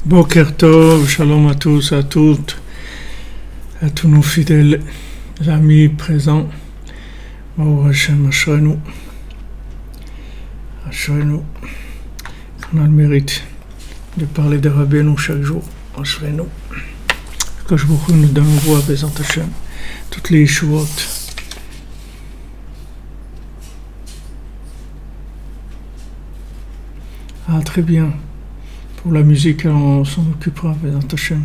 Boker Tov, shalom à tous, à toutes, à tous nos fidèles amis présents. Baruch Hashem, Ashrenu, qu'on a le mérite de parler de Rabbeinu chaque jour. Ashrenu, que je vous nous donne voix, Bezant Hashem, toutes les Yeshuot. Ah, très bien. Pour la musique, on s'en occupera, Bezant Hashem.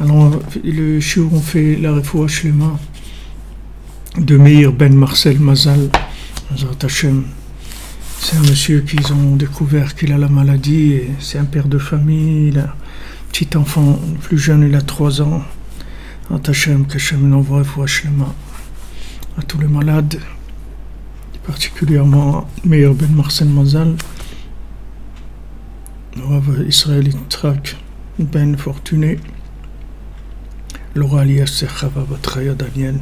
Alors, le shiur, on fait la refoua shlema de Meir Ben Marcel Mazal, Bezant Hashem. C'est un monsieur qu'ils ont découvert qu'il a la maladie, et c'est un père de famille, il a un petit enfant, le plus jeune, il a 3 ans. Bezant Hashem, qu'Hashem envoie refoua shlema à tous les malades, particulièrement Meir Ben Marcel Mazal. Rav Israël Yitzhak Ben Fortuné, Laura Elias Chava Batraya Daniel,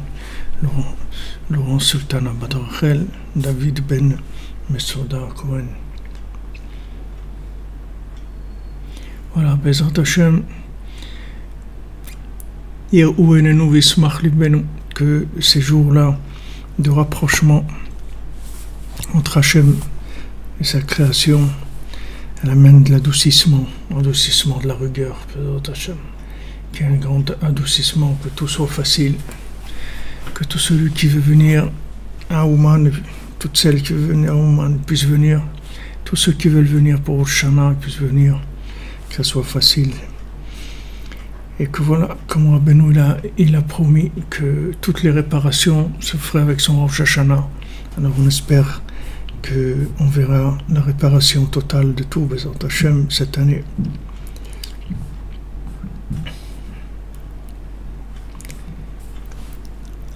Laurent Sultana Badrachel, David Ben Mesouda Cohen. Voilà, Bezrat Hashem, que ces jours-là de rapprochement entre Hashem et sa création, elle amène de l'adoucissement de la rigueur, Bezrat Hashem, qu'il y ait un grand adoucissement, que tout soit facile, que tout celui qui veut venir à Ouman, toutes celles qui veulent venir à Ouman puissent venir, tous ceux qui veulent venir pour Rosh Hashanah puissent venir, que ça soit facile. Et que voilà, comme Rabbeinu il a promis que toutes les réparations se feraient avec son Rosh Hashanah. Alors on espère qu'on verra la réparation totale de tout Bezrat Hashem cette année.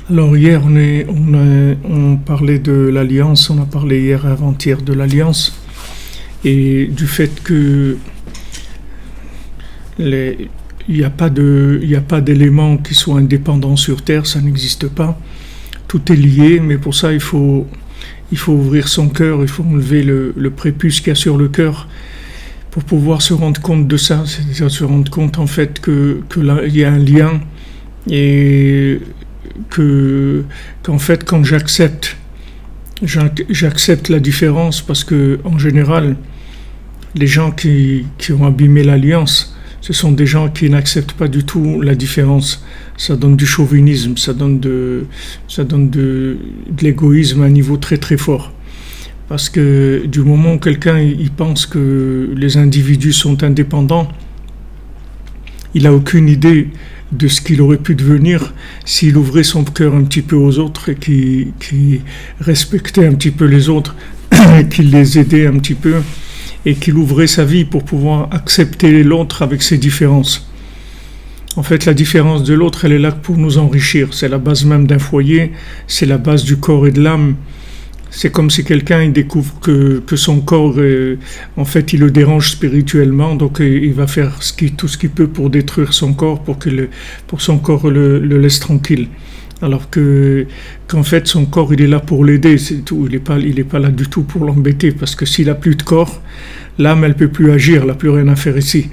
Alors hier on parlait de l'alliance, on a parlé hier et avant-hier de l'alliance et du fait que il n'y a pas d'éléments qui soient indépendants sur Terre, ça n'existe pas. Tout est lié, mais pour ça il faut ouvrir son cœur, il faut enlever le prépuce qu'il y a sur le cœur pour pouvoir se rendre compte de ça, c'est-à-dire se rendre compte en fait que là il y a un lien et qu'en fait quand j'accepte la différence, parce que en général les gens qui ont abîmé l'alliance, ce sont des gens qui n'acceptent pas du tout la différence. Ça donne du chauvinisme, ça donne de l'égoïsme à un niveau très très fort. Parce que du moment où quelqu'un il pense que les individus sont indépendants, il n'a aucune idée de ce qu'il aurait pu devenir s'il ouvrait son cœur un petit peu aux autres et qui respectait un petit peu les autres, qu'il les aidait un petit peu et qu'il ouvrait sa vie pour pouvoir accepter l'autre avec ses différences. En fait, la différence de l'autre, elle est là pour nous enrichir. C'est la base même d'un foyer, c'est la base du corps et de l'âme. C'est comme si quelqu'un il découvre que son corps, en fait, il le dérange spirituellement, donc il va faire tout ce qu'il peut pour détruire son corps, pour son corps le laisse tranquille. Alors qu'en fait, son corps, il est là pour l'aider, c'est tout. Il est pas là du tout pour l'embêter, parce que s'il a plus de corps, l'âme, elle peut plus agir, elle n'a plus rien à faire ici.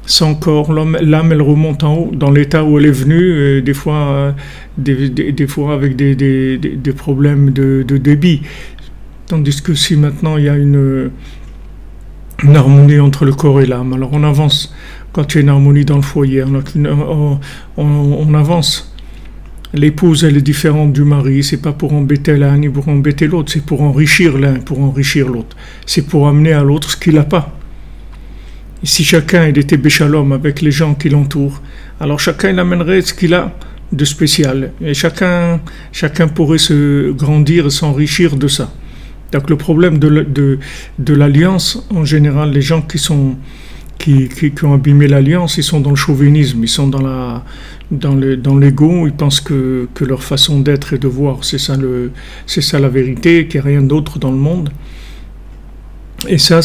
Sans corps, l'âme, elle remonte en haut, dans l'état où elle est venue, des fois avec des problèmes de débit. Tandis que si maintenant il y a une harmonie entre le corps et l'âme, alors on avance. Quand il y a une harmonie dans le foyer, on avance. L'épouse, elle est différente du mari, c'est pas pour embêter l'un ni pour embêter l'autre, c'est pour enrichir l'un, pour enrichir l'autre. C'est pour amener à l'autre ce qu'il n'a pas. Et si chacun il était béchalom avec les gens qui l'entourent, alors chacun il amènerait ce qu'il a de spécial. Et chacun pourrait se grandir et s'enrichir de ça. Donc le problème de l'alliance, en général, les gens qui ont abîmé l'alliance, ils sont dans le chauvinisme, ils sont dans l'ego, ils pensent que leur façon d'être et de voir, c'est ça la vérité, qu'il n'y a rien d'autre dans le monde. Et ça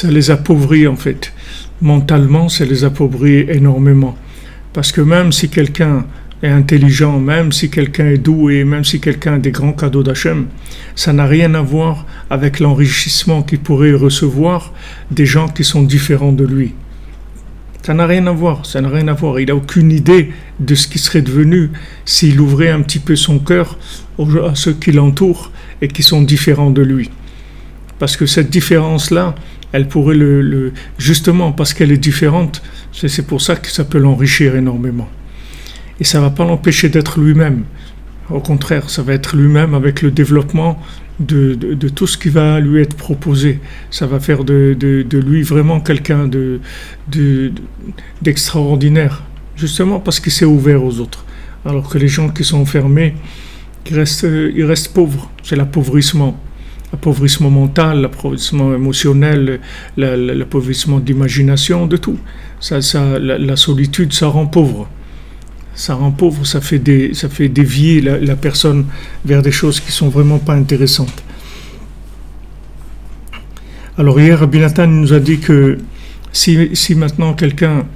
les appauvrit en fait. Mentalement, ça les appauvrit énormément. Parce que même si quelqu'un est intelligent, même si quelqu'un est doué, même si quelqu'un a des grands cadeaux d'Hachem, ça n'a rien à voir avec l'enrichissement qu'il pourrait recevoir des gens qui sont différents de lui. Ça n'a rien à voir, ça n'a rien à voir. Il n'a aucune idée de ce qui serait devenu s'il ouvrait un petit peu son cœur à ceux qui l'entourent et qui sont différents de lui. Parce que cette différence-là, elle pourrait justement parce qu'elle est différente, c'est pour ça que ça peut l'enrichir énormément. Et ça ne va pas l'empêcher d'être lui-même. Au contraire, ça va être lui-même avec le développement de tout ce qui va lui être proposé. Ça va faire de lui vraiment quelqu'un d'extraordinaire, justement parce qu'il s'est ouvert aux autres. Alors que les gens qui sont fermés, ils restent pauvres. C'est l'appauvrissement. L'appauvrissement mental, l'appauvrissement émotionnel, l'appauvrissement d'imagination, de tout. La solitude, ça rend pauvre. Ça rend pauvre, ça fait dévier la personne vers des choses qui sont vraiment pas intéressantes. Alors hier, Rabbi Nathan nous a dit que si maintenant quelqu'un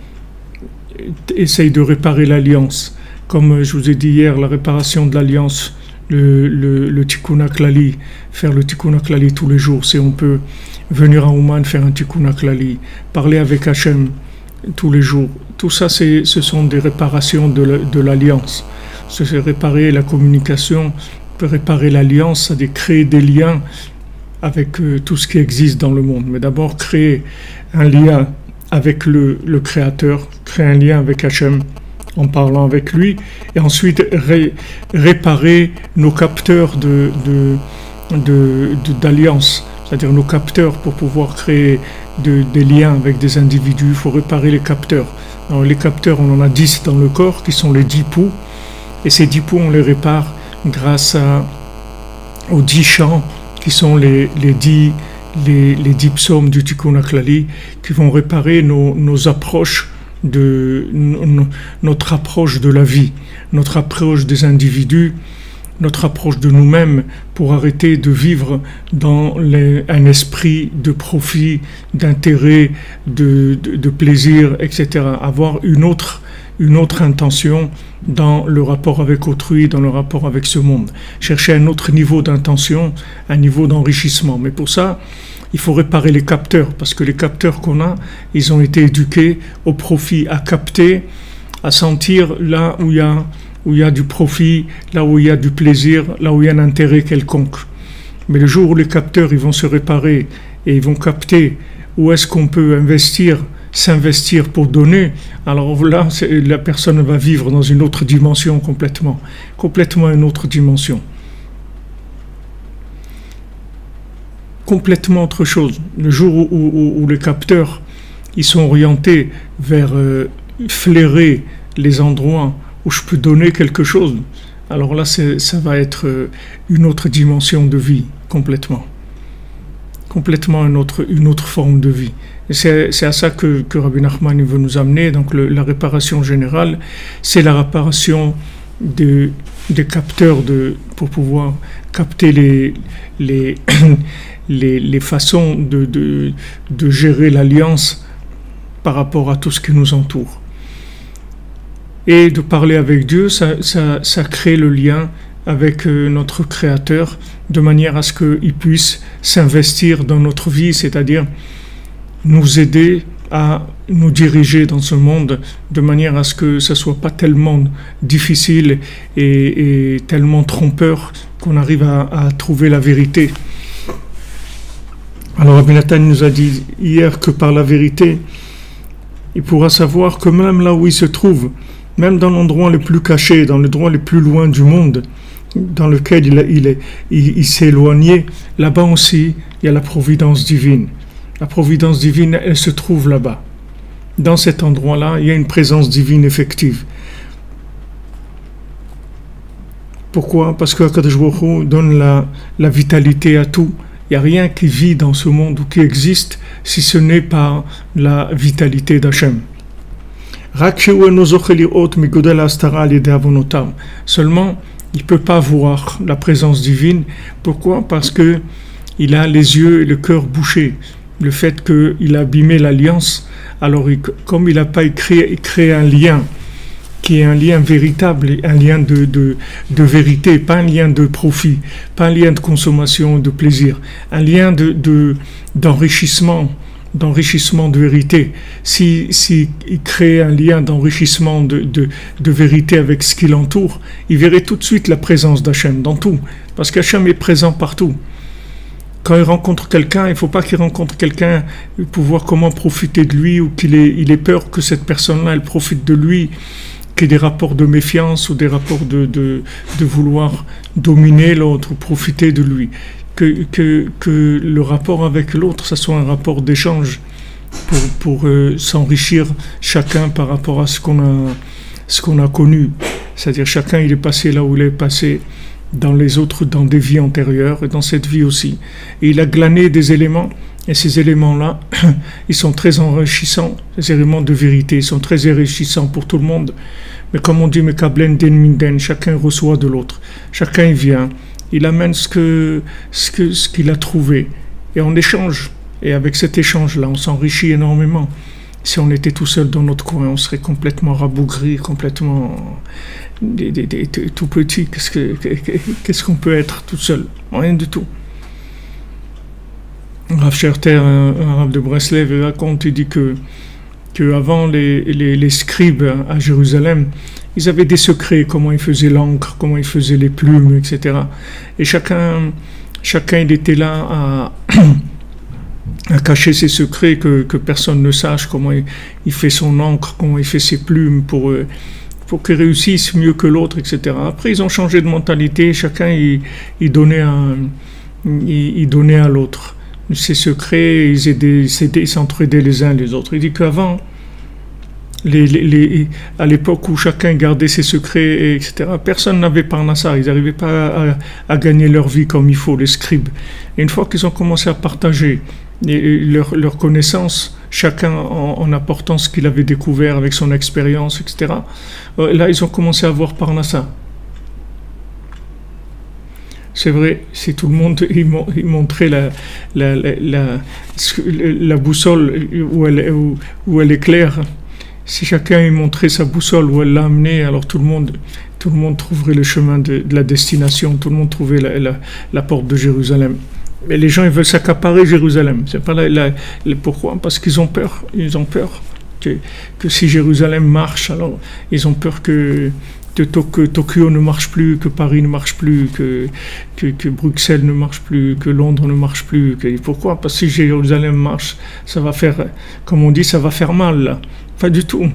essaye de réparer l'alliance, comme je vous ai dit hier, la réparation de l'alliance, le Tikkun HaKlali, faire le Tikkun HaKlali tous les jours, si on peut venir à Ouman faire un Tikkun HaKlali, parler avec Hachem, tous les jours. Tout ça, ce sont des réparations de l'alliance. C'est réparer la communication, réparer l'alliance, c'est-à-dire créer des liens avec tout ce qui existe dans le monde. Mais d'abord, créer un lien avec le Créateur, créer un lien avec Hachem en parlant avec lui, et ensuite réparer nos capteurs d'alliance, c'est-à-dire nos capteurs pour pouvoir créer des liens avec des individus. Il faut réparer les capteurs. Alors les capteurs, on en a 10 dans le corps, qui sont les 10 poux, et ces 10 poux, on les répare grâce aux 10 chants, qui sont les 10 psaumes du Tikkun HaKlali, qui vont réparer nos approches notre approche de la vie, notre approche des individus, notre approche de nous-mêmes, pour arrêter de vivre dans un esprit de profit, d'intérêt, de plaisir, etc. Avoir une autre intention dans le rapport avec autrui, dans le rapport avec ce monde. Chercher un autre niveau d'intention, un niveau d'enrichissement. Mais pour ça, il faut réparer les capteurs, parce que les capteurs qu'on a, ils ont été éduqués au profit, à capter, à sentir là où il y a du profit, là où il y a du plaisir, là où il y a un intérêt quelconque. Mais le jour où les capteurs ils vont se réparer et ils vont capter où est-ce qu'on peut s'investir pour donner, alors là, la personne va vivre dans une autre dimension complètement une autre dimension. Complètement autre chose. Le jour où les capteurs ils sont orientés vers flairer les endroits où je peux donner quelque chose, alors là ça va être une autre dimension de vie, complètement une autre forme de vie. Et c'est à ça que Rabbi Nachman veut nous amener. Donc la réparation générale, c'est la réparation des capteurs pour pouvoir capter les façons de gérer l'alliance par rapport à tout ce qui nous entoure. Et de parler avec Dieu, ça crée le lien avec notre Créateur, de manière à ce qu'il puisse s'investir dans notre vie, c'est-à-dire nous aider à nous diriger dans ce monde, de manière à ce que ça ne soit pas tellement difficile et tellement trompeur qu'on arrive à trouver la vérité. Alors Rabbi Nathan nous a dit hier que par la vérité, il pourra savoir que même là où il se trouve, même dans l'endroit le plus caché, dans l'endroit le plus loin du monde, dans lequel il s'est éloigné, là-bas aussi, il y a la providence divine. La providence divine, elle se trouve là-bas. Dans cet endroit-là, il y a une présence divine effective. Pourquoi? Parce que Akadosh Baruch Hu donne la vitalité à tout. Il n'y a rien qui vit dans ce monde ou qui existe si ce n'est par la vitalité d'Hachem. Seulement, il ne peut pas voir la présence divine. Pourquoi? Parce qu'il a les yeux et le cœur bouchés. Le fait qu'il a abîmé l'alliance, alors comme il n'a pas créé un lien, qui est un lien véritable, un lien de vérité, pas un lien de profit, pas un lien de consommation, de plaisir, un lien d'enrichissement de vérité. Si il crée un lien d'enrichissement de vérité avec ce qui l'entoure, il verrait tout de suite la présence d'Hachem dans tout, parce qu'Hachem est présent partout. Quand il rencontre quelqu'un, il ne faut pas qu'il rencontre quelqu'un pour voir comment profiter de lui, ou il ait peur que cette personne-là, elle profite de lui, qu'il y ait des rapports de méfiance ou des rapports de vouloir dominer l'autre ou profiter de lui. Que le rapport avec l'autre, ça soit un rapport d'échange pour s'enrichir chacun par rapport à ce qu'on a connu. C'est-à-dire chacun il est passé là où il est passé dans les autres, dans des vies antérieures et dans cette vie aussi. Et il a glané des éléments, et ces éléments-là, ils sont très enrichissants, ces éléments de vérité, ils sont très enrichissants pour tout le monde. Mais comme on dit, chacun reçoit de l'autre, chacun il vient, il amène ce qu'il a trouvé, et on échange. Et avec cet échange-là, on s'enrichit énormément. Si on était tout seul dans notre coin, on serait complètement rabougri, complètement tout petit. Qu'est-ce qu'on peut être tout seul? Rien du tout. Rav Scherter, un Rav de Breslev, raconte, il dit qu'avant les scribes à Jérusalem, ils avaient des secrets, comment ils faisaient l'encre, comment ils faisaient les plumes, etc. Et chacun il était là à cacher ses secrets, que personne ne sache comment il fait son encre, comment il fait ses plumes pour qu'il réussisse mieux que l'autre, etc. Après, ils ont changé de mentalité, chacun il donnait à l'autre ses secrets, ils s'entraidaient les uns les autres. Il dit qu'avant, à l'époque où chacun gardait ses secrets, etc., personne n'avait Parnassa, ils n'arrivaient pas à gagner leur vie comme il faut, les scribes. Et une fois qu'ils ont commencé à partager leur connaissance, chacun en apportant ce qu'il avait découvert avec son expérience, etc., là, ils ont commencé à voir Parnassa. C'est vrai, si tout le monde il montrait la boussole où elle est claire, si chacun il montrait sa boussole où elle l'a amené, alors tout le monde trouverait le chemin de la destination, tout le monde trouverait la porte de Jérusalem. Mais les gens ils veulent s'accaparer Jérusalem. C'est pas pourquoi? Parce qu'ils ont peur. Ils ont peur que si Jérusalem marche, alors ils ont peur que Tokyo ne marche plus, que Paris ne marche plus, que Bruxelles ne marche plus, que Londres ne marche plus. Pourquoi? Parce que si Jérusalem marche, ça va faire, comme on dit, ça va faire mal, là. Pas du tout.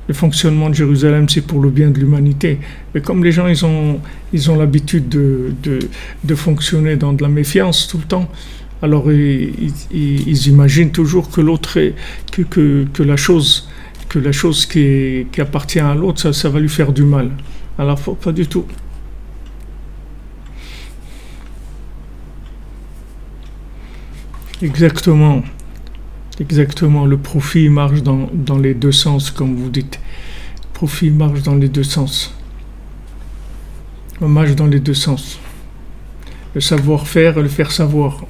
Le fonctionnement de Jérusalem, c'est pour le bien de l'humanité. Mais comme les gens, ils ont l'habitude de fonctionner dans de la méfiance tout le temps, alors ils imaginent toujours que l'autre que la chose qui appartient à l'autre, ça va lui faire du mal. Alors, pas du tout. Exactement. Exactement. Le profit marche dans les deux sens, comme vous dites. Le profit marche dans les deux sens. On marche dans les deux sens. Le savoir-faire et le faire savoir.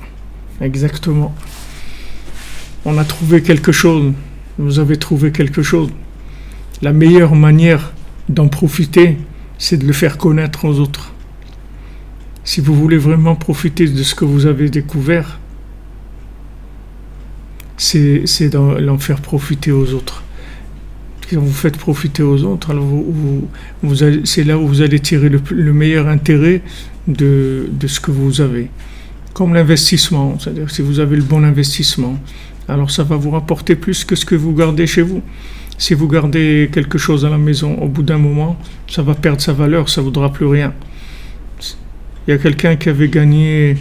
Exactement. On a trouvé quelque chose. Vous avez trouvé quelque chose. La meilleure manière d'en profiter, c'est de le faire connaître aux autres. Si vous voulez vraiment profiter de ce que vous avez découvert, c'est d'en faire profiter aux autres. Quand vous faites profiter aux autres, alors c'est là où vous allez tirer le meilleur intérêt de ce que vous avez. Comme l'investissement, c'est-à-dire si vous avez le bon investissement, alors ça va vous rapporter plus que ce que vous gardez chez vous. Si vous gardez quelque chose à la maison, au bout d'un moment, ça va perdre sa valeur, ça ne vaudra plus rien. Il y a quelqu'un qui avait gagné,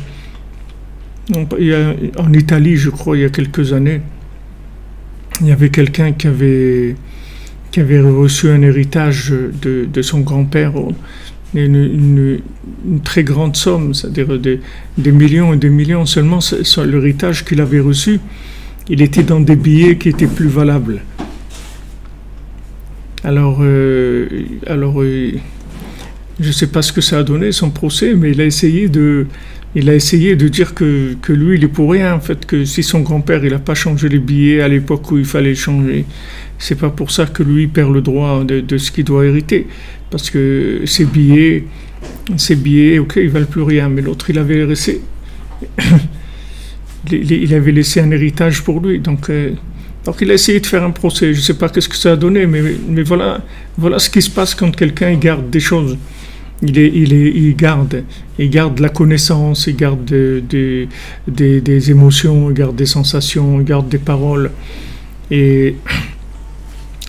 en Italie, je crois, il y a quelques années, il y avait quelqu'un qui avait reçu un héritage de son grand-père, une très grande somme, c'est-à-dire des millions et des millions. Seulement, l'héritage qu'il avait reçu, il était dans des billets qui étaient plus valables. Alors, je ne sais pas ce que ça a donné, son procès, mais il a essayé de dire que lui, il est pour rien, en fait, que si son grand-père, il n'a pas changé les billets à l'époque où il fallait changer, c'est pas pour ça que lui il perd le droit de ce qu'il doit hériter. Parce que ces billets, ok, ils valent plus rien, mais l'autre, il avait laissé un héritage pour lui, donc il a essayé de faire un procès. Je ne sais pas qu'est-ce que ça a donné, mais voilà ce qui se passe quand quelqu'un il garde des choses. Il garde la connaissance, il garde des émotions, il garde des sensations, il garde des paroles. Et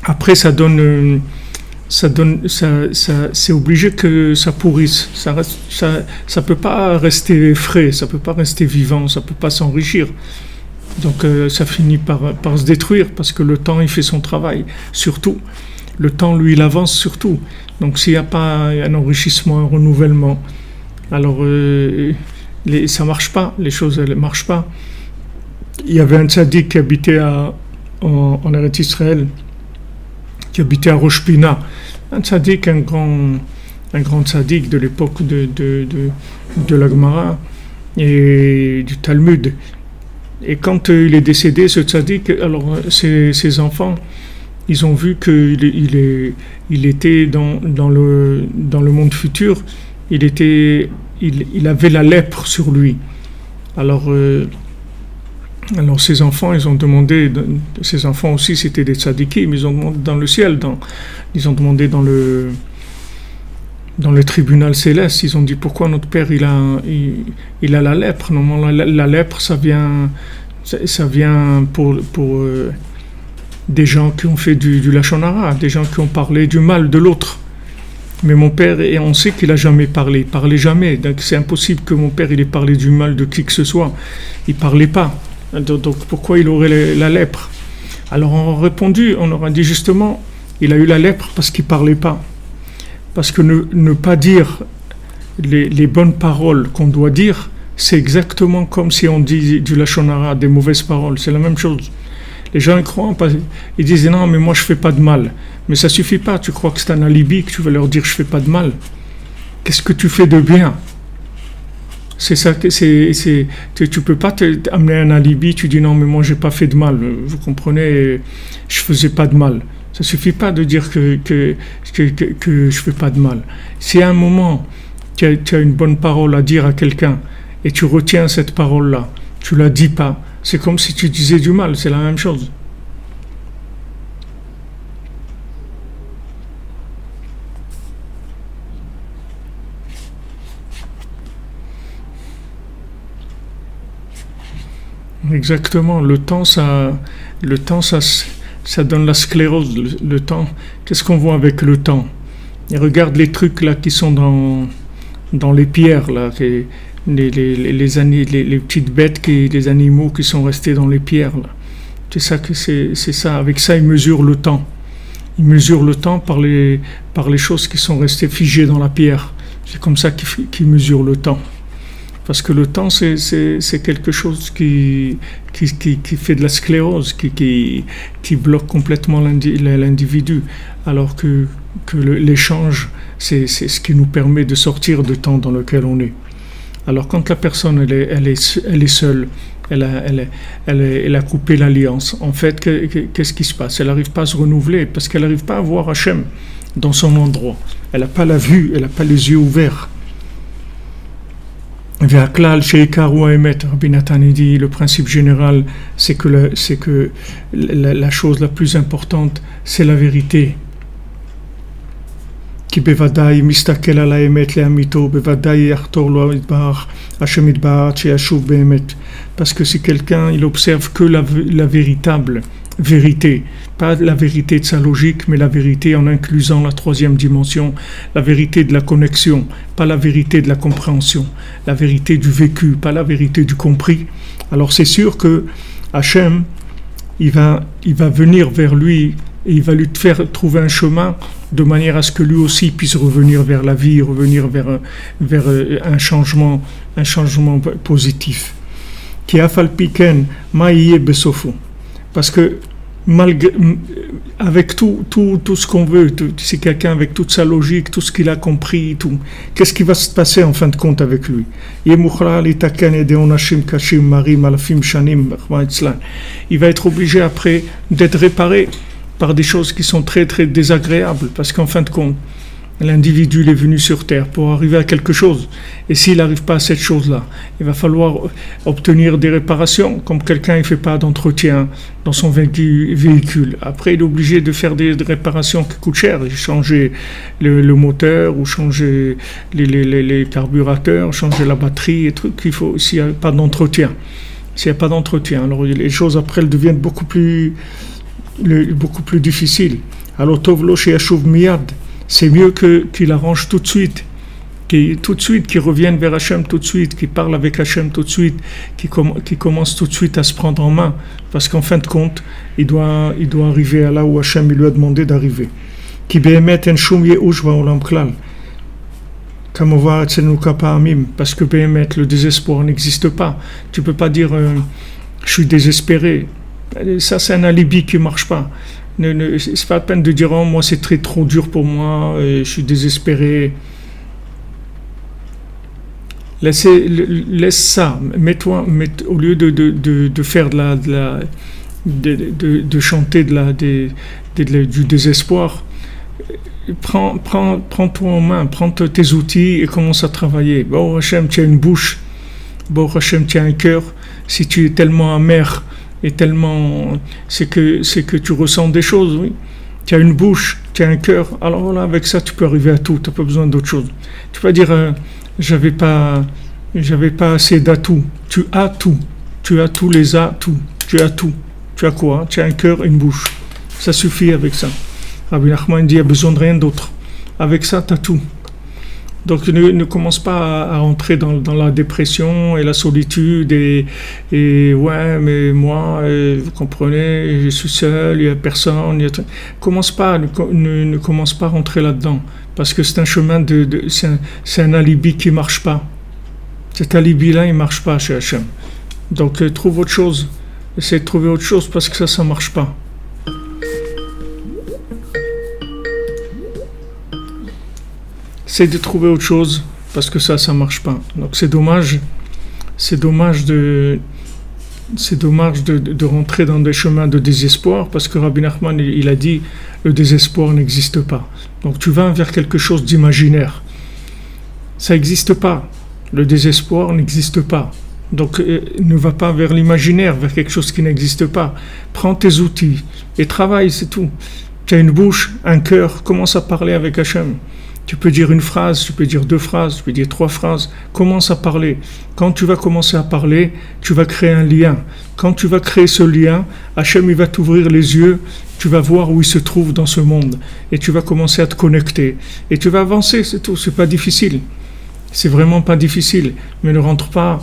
après, c'est obligé que ça pourrisse. Ça peut pas rester frais, ça peut pas rester vivant, ça peut pas s'enrichir. Donc ça finit par se détruire parce que le temps il fait son travail. Surtout, le temps lui il avance surtout. Donc s'il n'y a pas un enrichissement, un renouvellement, alors ça marche pas. Les choses elles marchent pas. Il y avait un tzaddik qui habitait en Eretz Israël, qui habitait à Rosh Pina. Un tzaddik, un grand tzaddik de l'époque de la Gemara et du Talmud. Et quand il est décédé, ce tzaddik, alors ses enfants, ils ont vu qu'il était dans le monde futur, il avait la lèpre sur lui. Alors Alors ses enfants, ils ont demandé, ses enfants aussi c'était des tzadikim, ils ont demandé dans le ciel, ils ont demandé dans le tribunal céleste, ils ont dit pourquoi notre père il a la lèpre. Normalement la lèpre ça vient pour des gens qui ont fait du lachon hara, des gens qui ont parlé du mal de l'autre. Mais mon père, et on sait qu'il a jamais parlé, il parlait jamais, donc c'est impossible que mon père il ait parlé du mal de qui que ce soit, il parlait pas. Donc pourquoi il aurait la lèpre? Alors on a répondu, on aura dit justement, il a eu la lèpre parce qu'il parlait pas. Parce que ne pas dire les bonnes paroles qu'on doit dire, c'est exactement comme si on dit du lachon hara, des mauvaises paroles, c'est la même chose. Les gens ils croient, ils disent non mais moi je fais pas de mal. Mais ça suffit pas, tu crois que c'est un alibi, que tu vas leur dire je fais pas de mal. Qu'est-ce que tu fais de bien? C'est ça, tu peux pas amener un alibi, tu dis non mais moi j'ai pas fait de mal, vous comprenez, je faisais pas de mal. Ça suffit pas de dire que je fais pas de mal. Si à un moment tu as une bonne parole à dire à quelqu'un et tu retiens cette parole-là, tu la dis pas, c'est comme si tu disais du mal, c'est la même chose. Exactement, le temps ça donne la sclérose, le temps. Qu'est-ce qu'on voit avec le temps? Et regarde les trucs là qui sont dans les pierres là, les petites bêtes, les animaux qui sont restés dans les pierres là. C'est ça. Avec ça, ils mesurent le temps. Ils mesurent le temps par les choses qui sont restées figées dans la pierre. C'est comme ça qu'ils mesurent le temps. Parce que le temps, c'est quelque chose qui fait de la sclérose, qui bloque complètement l'individu. Alors que l'échange, c'est ce qui nous permet de sortir du temps dans lequel on est. Alors quand la personne elle est seule, elle a coupé l'alliance, en fait, qu'est-ce qui se passe? Elle n'arrive pas à se renouveler parce qu'elle n'arrive pas à voir Hachem dans son endroit. Elle n'a pas la vue, elle n'a pas les yeux ouverts. Rabbi Nathan dit, le principe général, c'est que la chose la plus importante, c'est la vérité. Parce que si quelqu'un il observe que la véritable vérité, pas la vérité de sa logique, mais la vérité en inclusant la troisième dimension, la vérité de la connexion, pas la vérité de la compréhension, la vérité du vécu, pas la vérité du compris, alors c'est sûr que Hachem, il va venir vers lui et il va lui faire trouver un chemin de manière à ce que lui aussi puisse revenir vers la vie, revenir vers un changement positif. Qui a falpiken maïe besofo. Parce que malgré, avec tout ce qu'on veut, c'est quelqu'un avec toute sa logique, tout ce qu'il a compris, tout, qu'est-ce qui va se passer en fin de compte avec lui? Il va être obligé après d'être réparé par des choses qui sont très très désagréables, parce qu'en fin de compte, l'individu est venu sur terre pour arriver à quelque chose, et s'il n'arrive pas à cette chose-là, il va falloir obtenir des réparations, comme quelqu'un ne fait pas d'entretien dans son véhicule. Après, il est obligé de faire des réparations qui coûtent cher, changer le moteur, ou changer les carburateurs, changer la batterie, et trucs qu'il faut s'il n'y a pas d'entretien. S'il n'y a pas d'entretien, alors les choses après elles deviennent beaucoup plus difficiles. Alors, Tovlo chez Yashuv Miyad, c'est mieux qu'il arrange tout de suite, qu'il revienne vers Hachem tout de suite, qu'il parle avec Hachem tout de suite, qu'il commence tout de suite à se prendre en main, parce qu'en fin de compte, il doit arriver à là où Hachem lui a demandé d'arriver. Parce que Béhémet, le désespoir n'existe pas. Tu ne peux pas dire je suis désespéré. Ça, c'est un alibi qui ne marche pas. C'est pas la peine de dire oh, moi c'est trop dur pour moi, je suis désespéré. Laisse ça. Au lieu de faire de chanter du désespoir, prends-toi en main, prends tes outils et commence à travailler. Bon Hachem, tu as une bouche. Bon Hachem, tu as un cœur. Si tu es tellement amer et tellement, c'est que tu ressens des choses, oui. Tu as une bouche, tu as un cœur. Alors voilà, avec ça, tu peux arriver à tout. Tu n'as pas besoin d'autre chose. Tu peux dire, j'avais pas assez d'atouts. Tu as tout. Tu as tous les atouts. Tu as tout. Tu as quoi? Tu as un cœur et une bouche. Ça suffit avec ça. Rabbi Nachman dit, il n'y a besoin de rien d'autre. Avec ça, tu as tout. Donc ne commence pas à rentrer dans la dépression et la solitude et ouais, mais moi, vous comprenez, je suis seul, il n'y a personne. Ne commence pas à rentrer là-dedans, parce que c'est un chemin c'est un alibi qui ne marche pas. Cet alibi-là, il ne marche pas chez Hachem. Donc trouve autre chose. Essaye de trouver autre chose, parce que ça ne marche pas. C'est de trouver autre chose, parce que ça marche pas. Donc c'est dommage de rentrer dans des chemins de désespoir, parce que Rabbi Nachman, il a dit, le désespoir n'existe pas. Donc tu vas vers quelque chose d'imaginaire. Ça n'existe pas. Le désespoir n'existe pas. Donc ne va pas vers l'imaginaire, vers quelque chose qui n'existe pas. Prends tes outils et travaille, c'est tout. Tu as une bouche, un cœur, commence à parler avec Hachem. Tu peux dire une phrase, tu peux dire 2 phrases, tu peux dire 3 phrases. Commence à parler. Quand tu vas commencer à parler, tu vas créer un lien. Quand tu vas créer ce lien, Hachem, il va t'ouvrir les yeux. Tu vas voir où il se trouve dans ce monde. Et tu vas commencer à te connecter. Et tu vas avancer, c'est tout. C'est pas difficile. C'est vraiment pas difficile. Mais ne rentre pas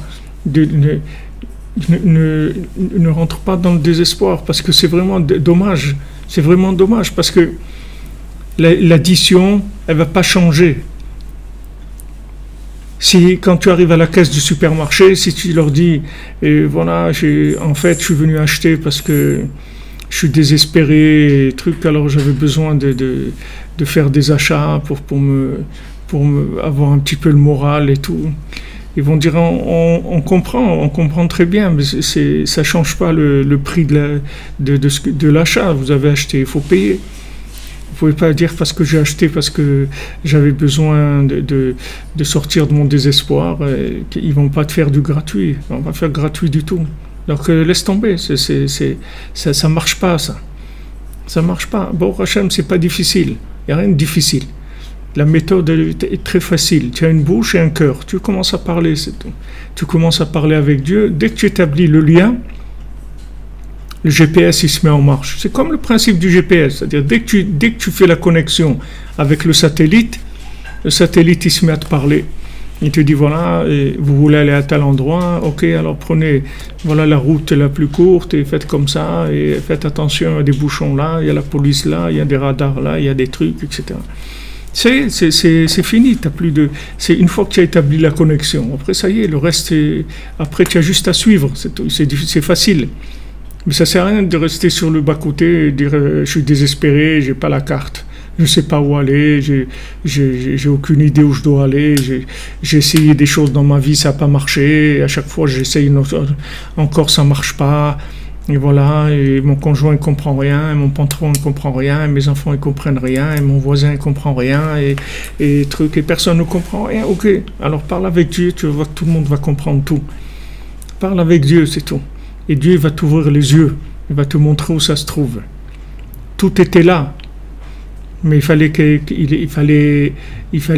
dans le désespoir, parce que c'est vraiment dommage. C'est vraiment dommage, parce que l'addition, elle ne va pas changer. Si quand tu arrives à la caisse du supermarché, si tu leur dis, voilà, en fait, je suis venu acheter parce que je suis désespéré, alors j'avais besoin de faire des achats pour avoir un petit peu le moral et tout. Ils vont dire, on comprend très bien, mais ça ne change pas le prix de l'achat. Vous avez acheté, il faut payer. Vous ne pouvez pas dire parce que j'ai acheté, parce que j'avais besoin de sortir de mon désespoir, qu'ils ne vont pas te faire du gratuit. On va faire gratuit du tout. Donc laisse tomber, ça ne marche pas, ça. Ça ne marche pas. Bon, Hachem, ce n'est pas difficile. Il n'y a rien de difficile. La méthode est très facile. Tu as une bouche et un cœur. Tu commences à parler, c'est tout. Tu commences à parler avec Dieu. Dès que tu établis le lien, le GPS, il se met en marche. C'est comme le principe du GPS. C'est-à-dire, dès que tu fais la connexion avec le satellite, il se met à te parler. Il te dit, voilà, vous voulez aller à tel endroit, ok, alors prenez, voilà la route la plus courte, et faites comme ça, et faites attention à des bouchons là, il y a la police là, il y a des radars là, il y a des trucs, etc. C'est fini, t'as plus de... C'est une fois que tu as établi la connexion. Après, ça y est, le reste, après, tu as juste à suivre. C'est facile. Mais ça ne sert à rien de rester sur le bas-côté et dire je suis désespéré, j'ai pas la carte, je ne sais pas où aller, j'ai aucune idée où je dois aller, j'ai essayé des choses dans ma vie, ça n'a pas marché, et à chaque fois j'essaye encore, ça ne marche pas. Et voilà, et mon conjoint ne comprend rien, et mon patron ne comprend rien, et mes enfants ne comprennent rien, et mon voisin ne comprend rien, et personne ne comprend rien. Ok, alors parle avec Dieu, tu vas voir que tout le monde va comprendre tout. Parle avec Dieu, c'est tout. Et Dieu va t'ouvrir les yeux, il va te montrer où ça se trouve. Tout était là, mais il fallait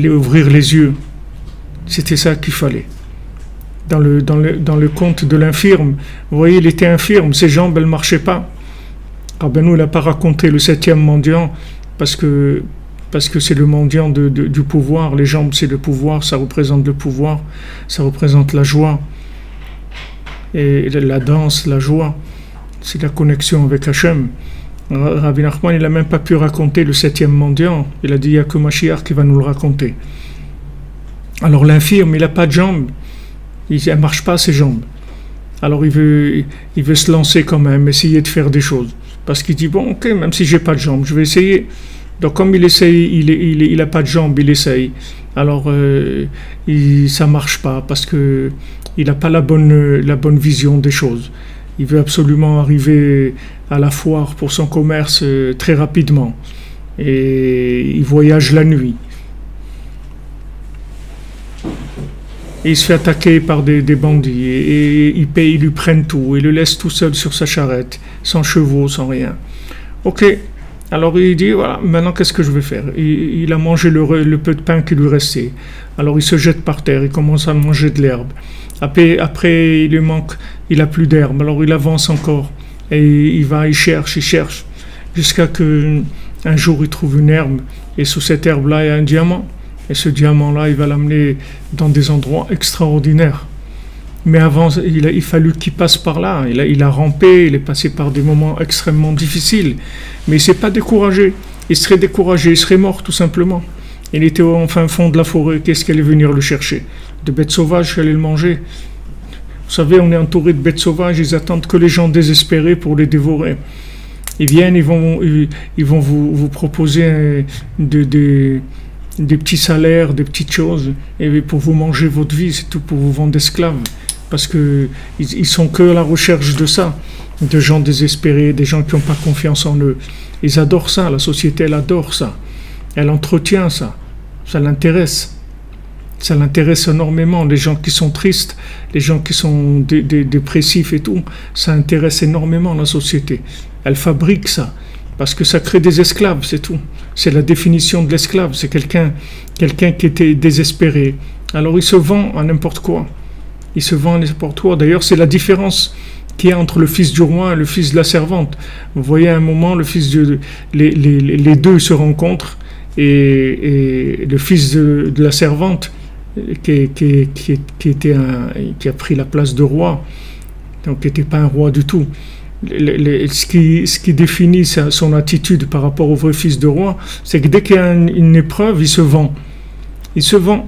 ouvrir les yeux. C'était ça qu'il fallait. Dans le conte de l'infirme, vous voyez, il était infirme, ses jambes, elles ne marchaient pas. Rabbeinu, il n'a pas raconté le 7e mendiant, parce que c'est le mendiant du pouvoir. Les jambes, c'est le pouvoir, ça représente le pouvoir, ça représente la joie. Et la danse, la joie, c'est la connexion avec Hachem. Rabbi Nachman, il n'a même pas pu raconter le 7e mendiant. Il a dit, il n'y a que Mashiach qui va nous le raconter. Alors l'infirme, il n'a pas de jambes. Il ne marche pas ses jambes. Alors il veut se lancer quand même, essayer de faire des choses. Parce qu'il dit, bon, ok, même si je n'ai pas de jambes, je vais essayer. Donc comme il essaye, il n'a pas de jambes, il essaye. Alors ça ne marche pas, parce qu'il n'a pas la bonne vision des choses. Il veut absolument arriver à la foire pour son commerce très rapidement. Et il voyage la nuit. Et il se fait attaquer par des bandits et ils lui prennent tout, ils le laissent tout seul sur sa charrette, sans chevaux, sans rien. Ok, alors il dit, voilà, maintenant qu'est-ce que je vais faire? Il a mangé le peu de pain qui lui restait. Alors il se jette par terre, il commence à manger de l'herbe. Après il lui manque, il a plus d'herbe, alors il avance encore. Et il cherche, jusqu'à que un jour il trouve une herbe, et sous cette herbe-là il y a un diamant. Et ce diamant-là, il va l'amener dans des endroits extraordinaires. Mais avant, il fallu qu'il passe par là. Il a rampé, il est passé par des moments extrêmement difficiles. Mais il ne s'est pas découragé. Il serait découragé, il serait mort tout simplement. Il était au fin fond de la forêt. Qu'est-ce qu'elle allait venir le chercher? De bêtes sauvages qui allaient le manger. Vous savez, on est entouré de bêtes sauvages. Ils attendent que les gens désespérés pour les dévorer. Ils viennent, ils vont vous proposer des petits salaires, des petites choses, et pour vous manger votre vie, c'est tout, pour vous vendre esclaves. Parce qu'ils sont que à la recherche de ça, de gens désespérés, des gens qui n'ont pas confiance en eux. Ils adorent ça, la société, elle adore ça. Elle entretient ça. Ça l'intéresse. Ça l'intéresse énormément. Les gens qui sont tristes, les gens qui sont dépressifs et tout, ça intéresse énormément la société. Elle fabrique ça. Parce que ça crée des esclaves, c'est tout. C'est la définition de l'esclave. C'est quelqu'un qui était désespéré. Alors il se vend à n'importe quoi. Il se vend à n'importe quoi. D'ailleurs, c'est la différence qu'il y a entre le fils du roi et le fils de la servante. Vous voyez, à un moment, les deux se rencontrent et le fils de la servante, qui a pris la place de roi, donc qui n'était pas un roi du tout. Ce qui définit son attitude par rapport au vrai fils de roi, c'est que dès qu'il y a une épreuve, il se vend. Il se vend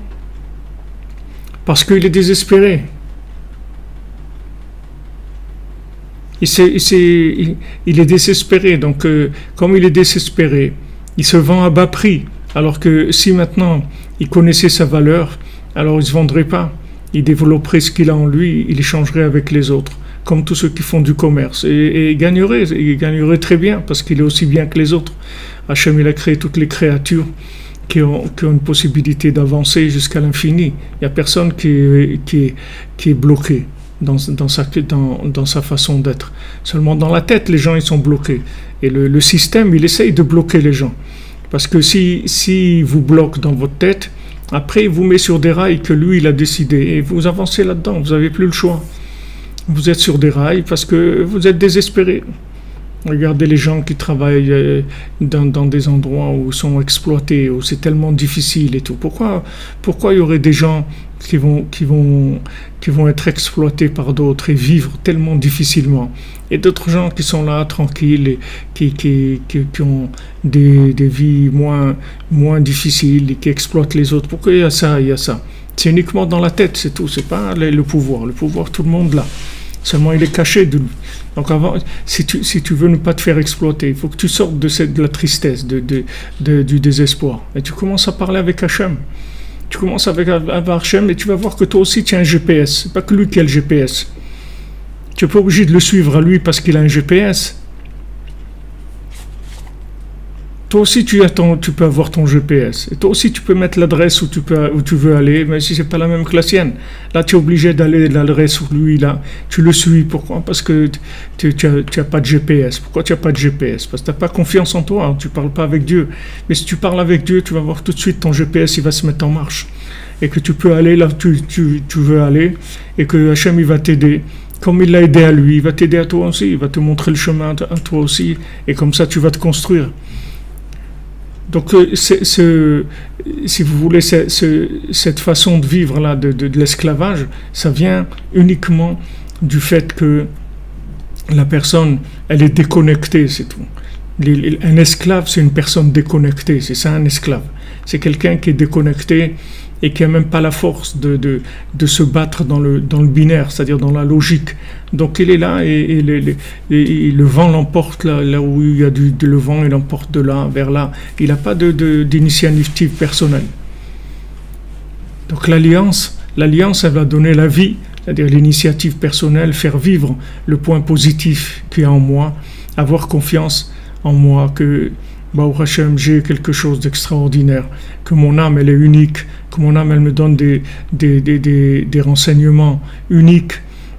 parce qu'il est désespéré. Il est désespéré. Donc, comme il est désespéré, il se vend à bas prix. Alors que si maintenant il connaissait sa valeur, alors il ne se vendrait pas. Il développerait ce qu'il a en lui, il échangerait avec les autres, comme tous ceux qui font du commerce, et il gagnerait très bien, parce qu'il est aussi bien que les autres. Hachem, il a créé toutes les créatures qui ont une possibilité d'avancer jusqu'à l'infini. Il n'y a personne qui est bloqué dans sa façon d'être. Seulement dans la tête, les gens ils sont bloqués. Et le système, il essaye de bloquer les gens. Parce que si vous bloque dans votre tête, après il vous met sur des rails que lui, il a décidé. Et vous avancez là-dedans, vous n'avez plus le choix. Vous êtes sur des rails parce que vous êtes désespéré. Regardez les gens qui travaillent dans des endroits où ils sont exploités, où c'est tellement difficile et tout. Pourquoi il y aurait des gens qui vont être exploités par d'autres et vivre tellement difficilement, et d'autres gens qui sont là tranquilles et qui ont des vies moins difficiles et qui exploitent les autres? Pourquoi il y a ça? C'est uniquement dans la tête, c'est tout. C'est pas le pouvoir. Le pouvoir, tout le monde l'a. Seulement, il est caché de lui. Donc, avant, si tu veux ne pas te faire exploiter, il faut que tu sortes de la tristesse, du désespoir. Et tu commences à parler avec Hachem. Tu commences avec Hachem et tu vas voir que toi aussi, tu as un GPS. C'est pas que lui qui a le GPS. Tu n'es pas obligé de le suivre à lui parce qu'il a un GPS. Toi aussi, tu peux avoir ton GPS. Et toi aussi, tu peux mettre l'adresse où tu veux aller, mais si ce n'est pas la même que la sienne. Là, tu es obligé d'aller à l'adresse où lui, là, tu le suis. Pourquoi? Parce que tu n'as pas de GPS. Pourquoi tu n'as pas de GPS? Parce que tu n'as pas confiance en toi, hein. Tu ne parles pas avec Dieu. Mais si tu parles avec Dieu, tu vas voir tout de suite ton GPS, il va se mettre en marche. Et que tu peux aller là où tu veux aller, et que Hachem, il va t'aider. Comme il l'a aidé à lui, il va t'aider à toi aussi. Il va te montrer le chemin à toi aussi. Et comme ça, tu vas te construire. Donc, si vous voulez, cette façon de vivre là, de l'esclavage, ça vient uniquement du fait que la personne, elle est déconnectée, c'est tout. Un esclave, c'est une personne déconnectée, c'est ça un esclave. C'est quelqu'un qui est déconnecté et qui n'a même pas la force de se battre dans le binaire, c'est-à-dire dans la logique. Donc il est là et le vent l'emporte là où il y a le vent, il l'emporte de là vers là. Il n'a pas d'initiative personnelle. Donc l'alliance, elle va donner la vie, c'est-à-dire l'initiative personnelle, faire vivre le point positif qu'il y a en moi, avoir confiance en moi, que Baruch Hashem, j'ai quelque chose d'extraordinaire, que mon âme elle est unique, que mon âme elle me donne des renseignements uniques,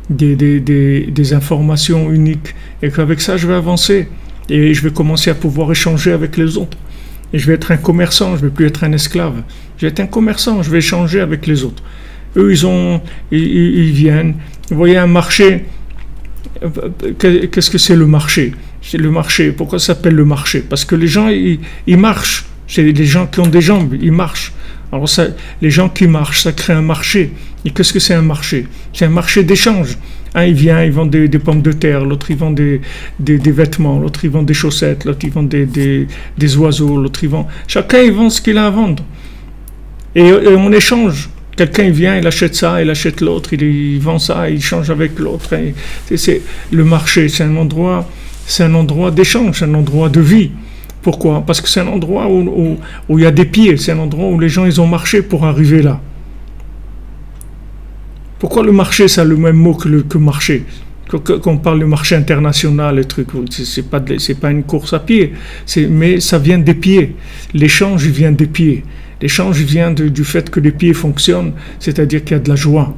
des informations uniques, et qu'avec ça je vais avancer, et je vais commencer à pouvoir échanger avec les autres. Et je vais être un commerçant, je ne vais plus être un esclave. Je vais être un commerçant, je vais échanger avec les autres. Eux, ils viennent. Vous voyez un marché. Qu'est-ce que c'est le marché? C'est le marché. Pourquoi ça s'appelle le marché? Parce que les gens, ils marchent. C'est les gens qui ont des jambes, ils marchent. Alors ça, les gens qui marchent, ça crée un marché. Et qu'est-ce que c'est un marché? C'est un marché d'échange. Un, il vient, il vend des pommes de terre, l'autre, il vend des vêtements, l'autre, il vend des chaussettes, l'autre, il vend des oiseaux, l'autre, il vend... Chacun, il vend ce qu'il a à vendre. Et on échange. Quelqu'un, il vient, il achète ça, il achète l'autre, il vend ça, il change avec l'autre. C'est le marché, c'est un endroit d'échange, c'est un endroit de vie. Pourquoi? Parce que c'est un endroit où il y a des pieds, c'est un endroit où les gens, ils ont marché pour arriver là. Pourquoi le marché, ça a le même mot que marché? Quand on parle de marché international, les trucs, c'est pas une course à pied, mais ça vient des pieds. L'échange vient des pieds. L'échange vient du fait que les pieds fonctionnent, c'est-à-dire qu'il y a de la joie,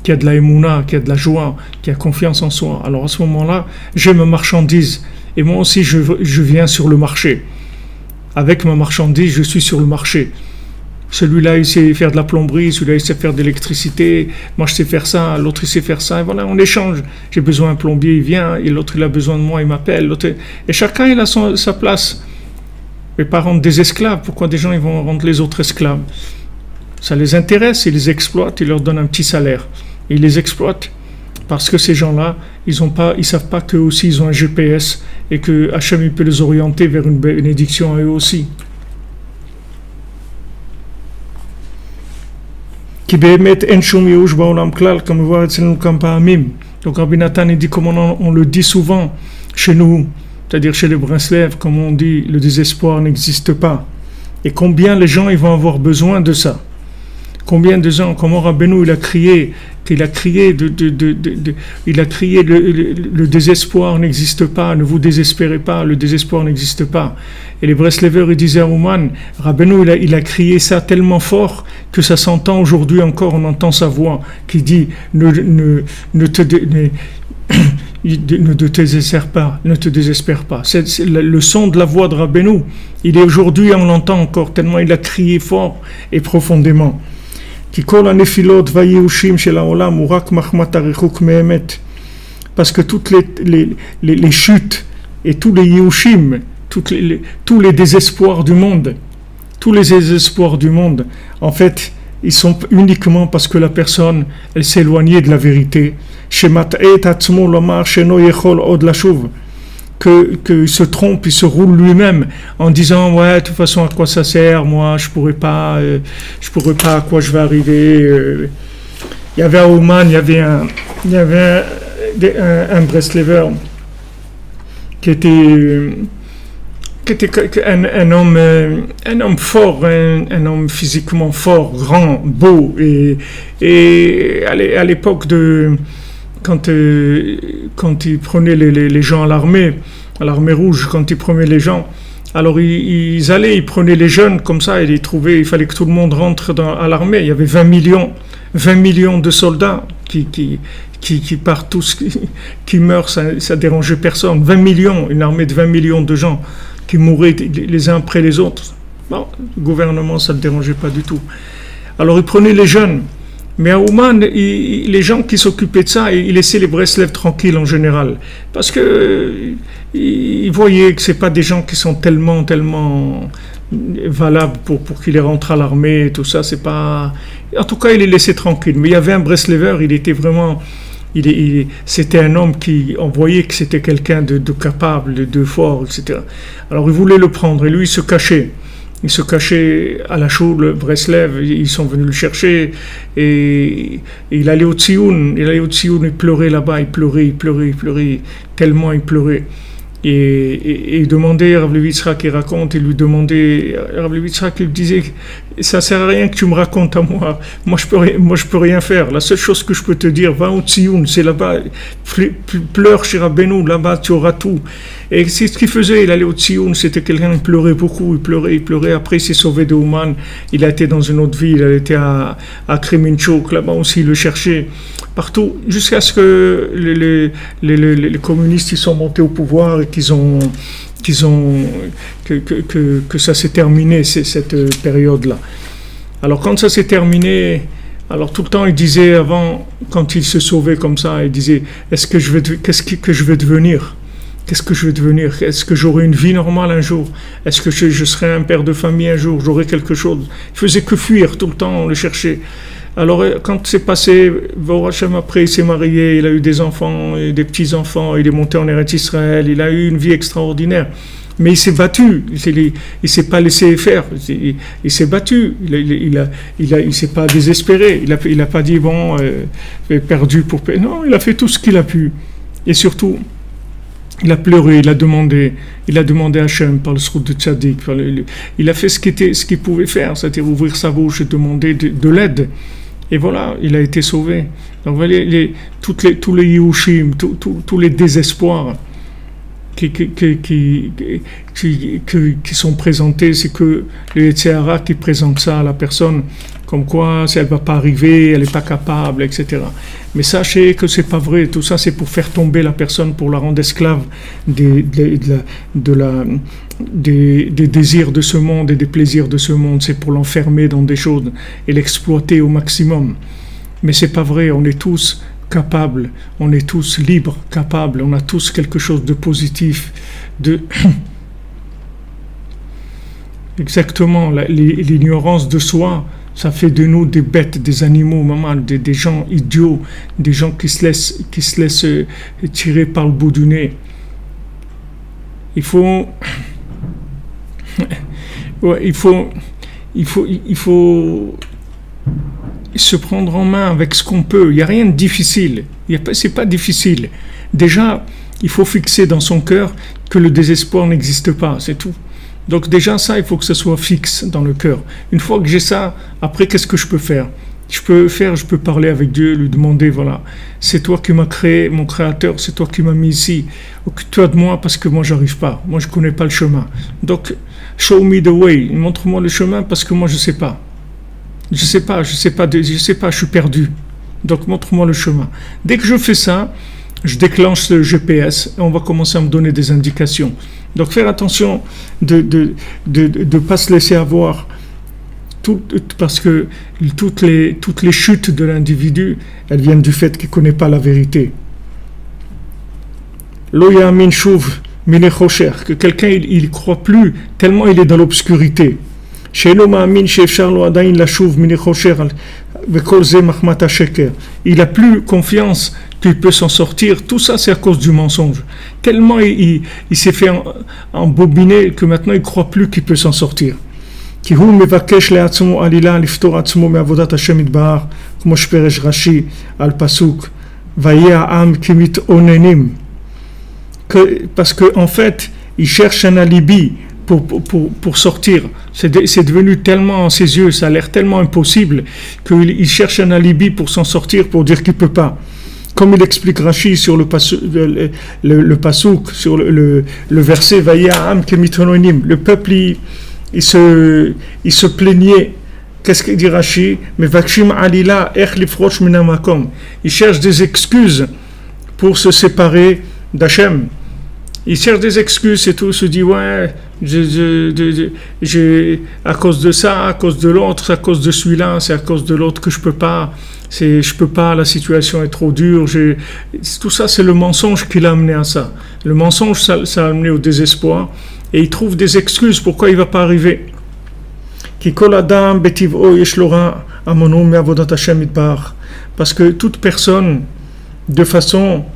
qu'il y a de la émouna, qu'il y a de la joie, qu'il y a confiance en soi. Alors à ce moment-là, j'ai ma marchandise, et moi aussi je viens sur le marché. Avec ma marchandise, je suis sur le marché. Celui-là, il sait faire de la plomberie, celui-là, il sait faire de l'électricité, moi je sais faire ça, l'autre, il sait faire ça, et voilà, on échange. J'ai besoin d'un plombier, il vient, et l'autre, il a besoin de moi, il m'appelle, et chacun, il a sa place. Mais pas rendre des esclaves, pourquoi des gens, ils vont rendre les autres esclaves? Ça les intéresse, ils les exploitent, ils leur donnent un petit salaire. Ils les exploitent, parce que ces gens-là, ils savent pas qu'eux aussi, ils ont un GPS, et que Hachem, il peut les orienter vers une bénédiction à eux aussi. Comme on voit donc Rabbi Nathan dit comme on le dit souvent chez nous, c'est-à-dire chez les Breslev, comme on dit, le désespoir n'existe pas. Et combien les gens ils vont avoir besoin de ça? Combien de gens, comment Rabbeinu il a crié le désespoir n'existe pas, ne vous désespérez pas, le désespoir n'existe pas. Et les Breslevers ils disaient à Ouman, Rabbeinu il a crié ça tellement fort que ça s'entend aujourd'hui encore, on entend sa voix qui dit ne te désespère pas. C'est le son de la voix de Rabbeinu. Il est aujourd'hui, on l'entend encore tellement il a crié fort et profondément. Parce que toutes les chutes et tous les yushim, tous les désespoirs du monde, en fait, ils sont uniquement parce que la personne, elle s'est éloignée de la vérité. Qu'il se trompe, il se roule lui-même en disant ouais, de toute façon à quoi ça sert, moi je pourrais pas à quoi je vais arriver. Il y avait à Ouman, il y avait un Breslever qui était un homme fort, un homme physiquement fort, grand, beau, et à l'époque quand il prenait les gens à l'armée rouge, quand il prenait les gens, alors ils prenaient les jeunes comme ça, et il fallait que tout le monde rentre à l'armée. Il y avait 20 millions de soldats qui partent tous, qui meurent, ça dérangeait personne. 20 millions, une armée de 20 millions de gens qui mouraient les uns après les autres. Bon, le gouvernement, ça ne le dérangeait pas du tout. Alors ils prenaient les jeunes. Mais à Ouman, les gens qui s'occupaient de ça, ils laissaient les Breslev tranquilles en général. Parce que ils voyaient que ce n'est pas des gens qui sont tellement valables pour qu'ils rentrent à l'armée et tout ça. C'est pas... En tout cas, ils les laissaient tranquilles. Mais il y avait un Breslever, il était vraiment... c'était un homme on voyait que c'était quelqu'un de capable, de fort, etc. Alors ils voulaient le prendre et lui, il se cachait. Il se cachait à la choule Breslev, ils sont venus le chercher et il allait au Tsioun, il pleurait là-bas, il pleurait, tellement il pleurait. Et il demandait à Rav Levi Yitzhak, il raconte, il lui demandait, Rav Levi Yitzhak lui disait, ça sert à rien que tu me racontes à moi, moi je peux rien faire, la seule chose que je peux te dire, va au Tsioun, c'est là-bas, pleure chez Rabbeinu, là-bas tu auras tout. Et c'est ce qu'il faisait, il allait au Tsioun, c'était quelqu'un qui pleurait beaucoup, il pleurait, après il s'est sauvé de Ouman, il a été dans une autre ville, il a été à Kremenchuk, là-bas aussi il le cherchait, partout, jusqu'à ce que les communistes ils sont montés au pouvoir et que ça s'est terminé, cette période-là. Alors quand ça s'est terminé, alors tout le temps il disait avant, quand il se sauvait comme ça, il disait, qu'est-ce que je vais devenir? Qu'est-ce que je vais devenir? Est-ce que j'aurai une vie normale un jour? Est-ce que je serai un père de famille un jour? J'aurai quelque chose? Il faisait que fuir tout le temps, on le cherchait. Alors, quand c'est passé, Vorachem, après, il s'est marié, il a eu des enfants, et des petits-enfants, il est monté en Eretz Israël, il a eu une vie extraordinaire. Mais il s'est battu, il s'est pas laissé faire, il s'est battu, il s'est pas désespéré, il a pas dit, bon, perdu pour... Non, il a fait tout ce qu'il a pu. Et surtout, il a pleuré, il a demandé à Hachem par le srout de Tzadik, il a fait ce qu'il pouvait faire, c'est-à-dire ouvrir sa bouche et demander de l'aide. Et voilà, il a été sauvé. Donc voilà, tous les Yihushim, tous les désespoirs qui sont présentés, c'est que le Yetzer Hara qui présente ça à la personne, comme quoi elle ne va pas arriver, elle n'est pas capable, etc. Mais sachez que c'est pas vrai, tout ça c'est pour faire tomber la personne, pour la rendre esclave des désirs de ce monde et des plaisirs de ce monde, c'est pour l'enfermer dans des choses et l'exploiter au maximum. Mais c'est pas vrai, on est tous capables, on est tous libres, capables, on a tous quelque chose de positif, exactement, l'ignorance de soi, ça fait de nous des bêtes, des animaux, maman, des gens idiots, des gens qui se laissent tirer par le bout du nez. Il faut se prendre en main avec ce qu'on peut. Il n'y a rien de difficile. C'est pas difficile. Déjà, il faut fixer dans son cœur que le désespoir n'existe pas, c'est tout. Donc déjà ça, il faut que ça soit fixe dans le cœur. Une fois que j'ai ça, après qu'est-ce que je peux faire? Je peux parler avec Dieu, lui demander, voilà, c'est toi qui m'as créé, mon créateur, c'est toi qui m'as mis ici. Occupe-toi de moi parce que moi j'arrive pas, moi je connais pas le chemin. Donc, show me the way, montre-moi le chemin parce que moi je sais pas. Je sais pas, je suis perdu. Donc montre-moi le chemin. Dès que je fais ça, je déclenche le GPS et on va commencer à me donner des indications. Donc faire attention de pas se laisser avoir, parce que toutes les chutes de l'individu, elles viennent du fait qu'il ne connaît pas la vérité. Lo yamin shuv mine chosher, que quelqu'un il croit plus tellement il est dans l'obscurité. Il a plus confiance qu'il peut s'en sortir. Tout ça c'est à cause du mensonge. Tellement il s'est fait embobiner que maintenant il ne croit plus qu'il peut s'en sortir. כי הוא מבקש לעצמו עלילה לפתור עצמו מעבודת השם יתברך, כמו שפרש רש"י על פסוק ויהי העם כמתאוננים. Parce que en fait il cherche un alibi pour sortir. C'est devenu tellement à ses yeux, ça a l'air tellement impossible qu'il cherche un alibi pour s'en sortir, pour dire qu'il ne peut pas. Comme il explique Rashi sur le pasouk, sur le verset Vaïa Am Kemitononim, le peuple il se plaignait. Qu'est-ce qu'il dit Rashi? Mais Vakshim Alila Ech Lifroch Minamakom. Il cherche des excuses pour se séparer d'Hachem. Il cherche des excuses et tout, se dit ouais, à cause de ça, à cause de l'autre, à cause de celui-là, c'est à cause de l'autre que je peux pas, la situation est trop dure. Tout ça, c'est le mensonge qui l'a amené à ça. Le mensonge, ça a amené au désespoir et il trouve des excuses pourquoi il va pas arriver. Parce que toute personne, de façon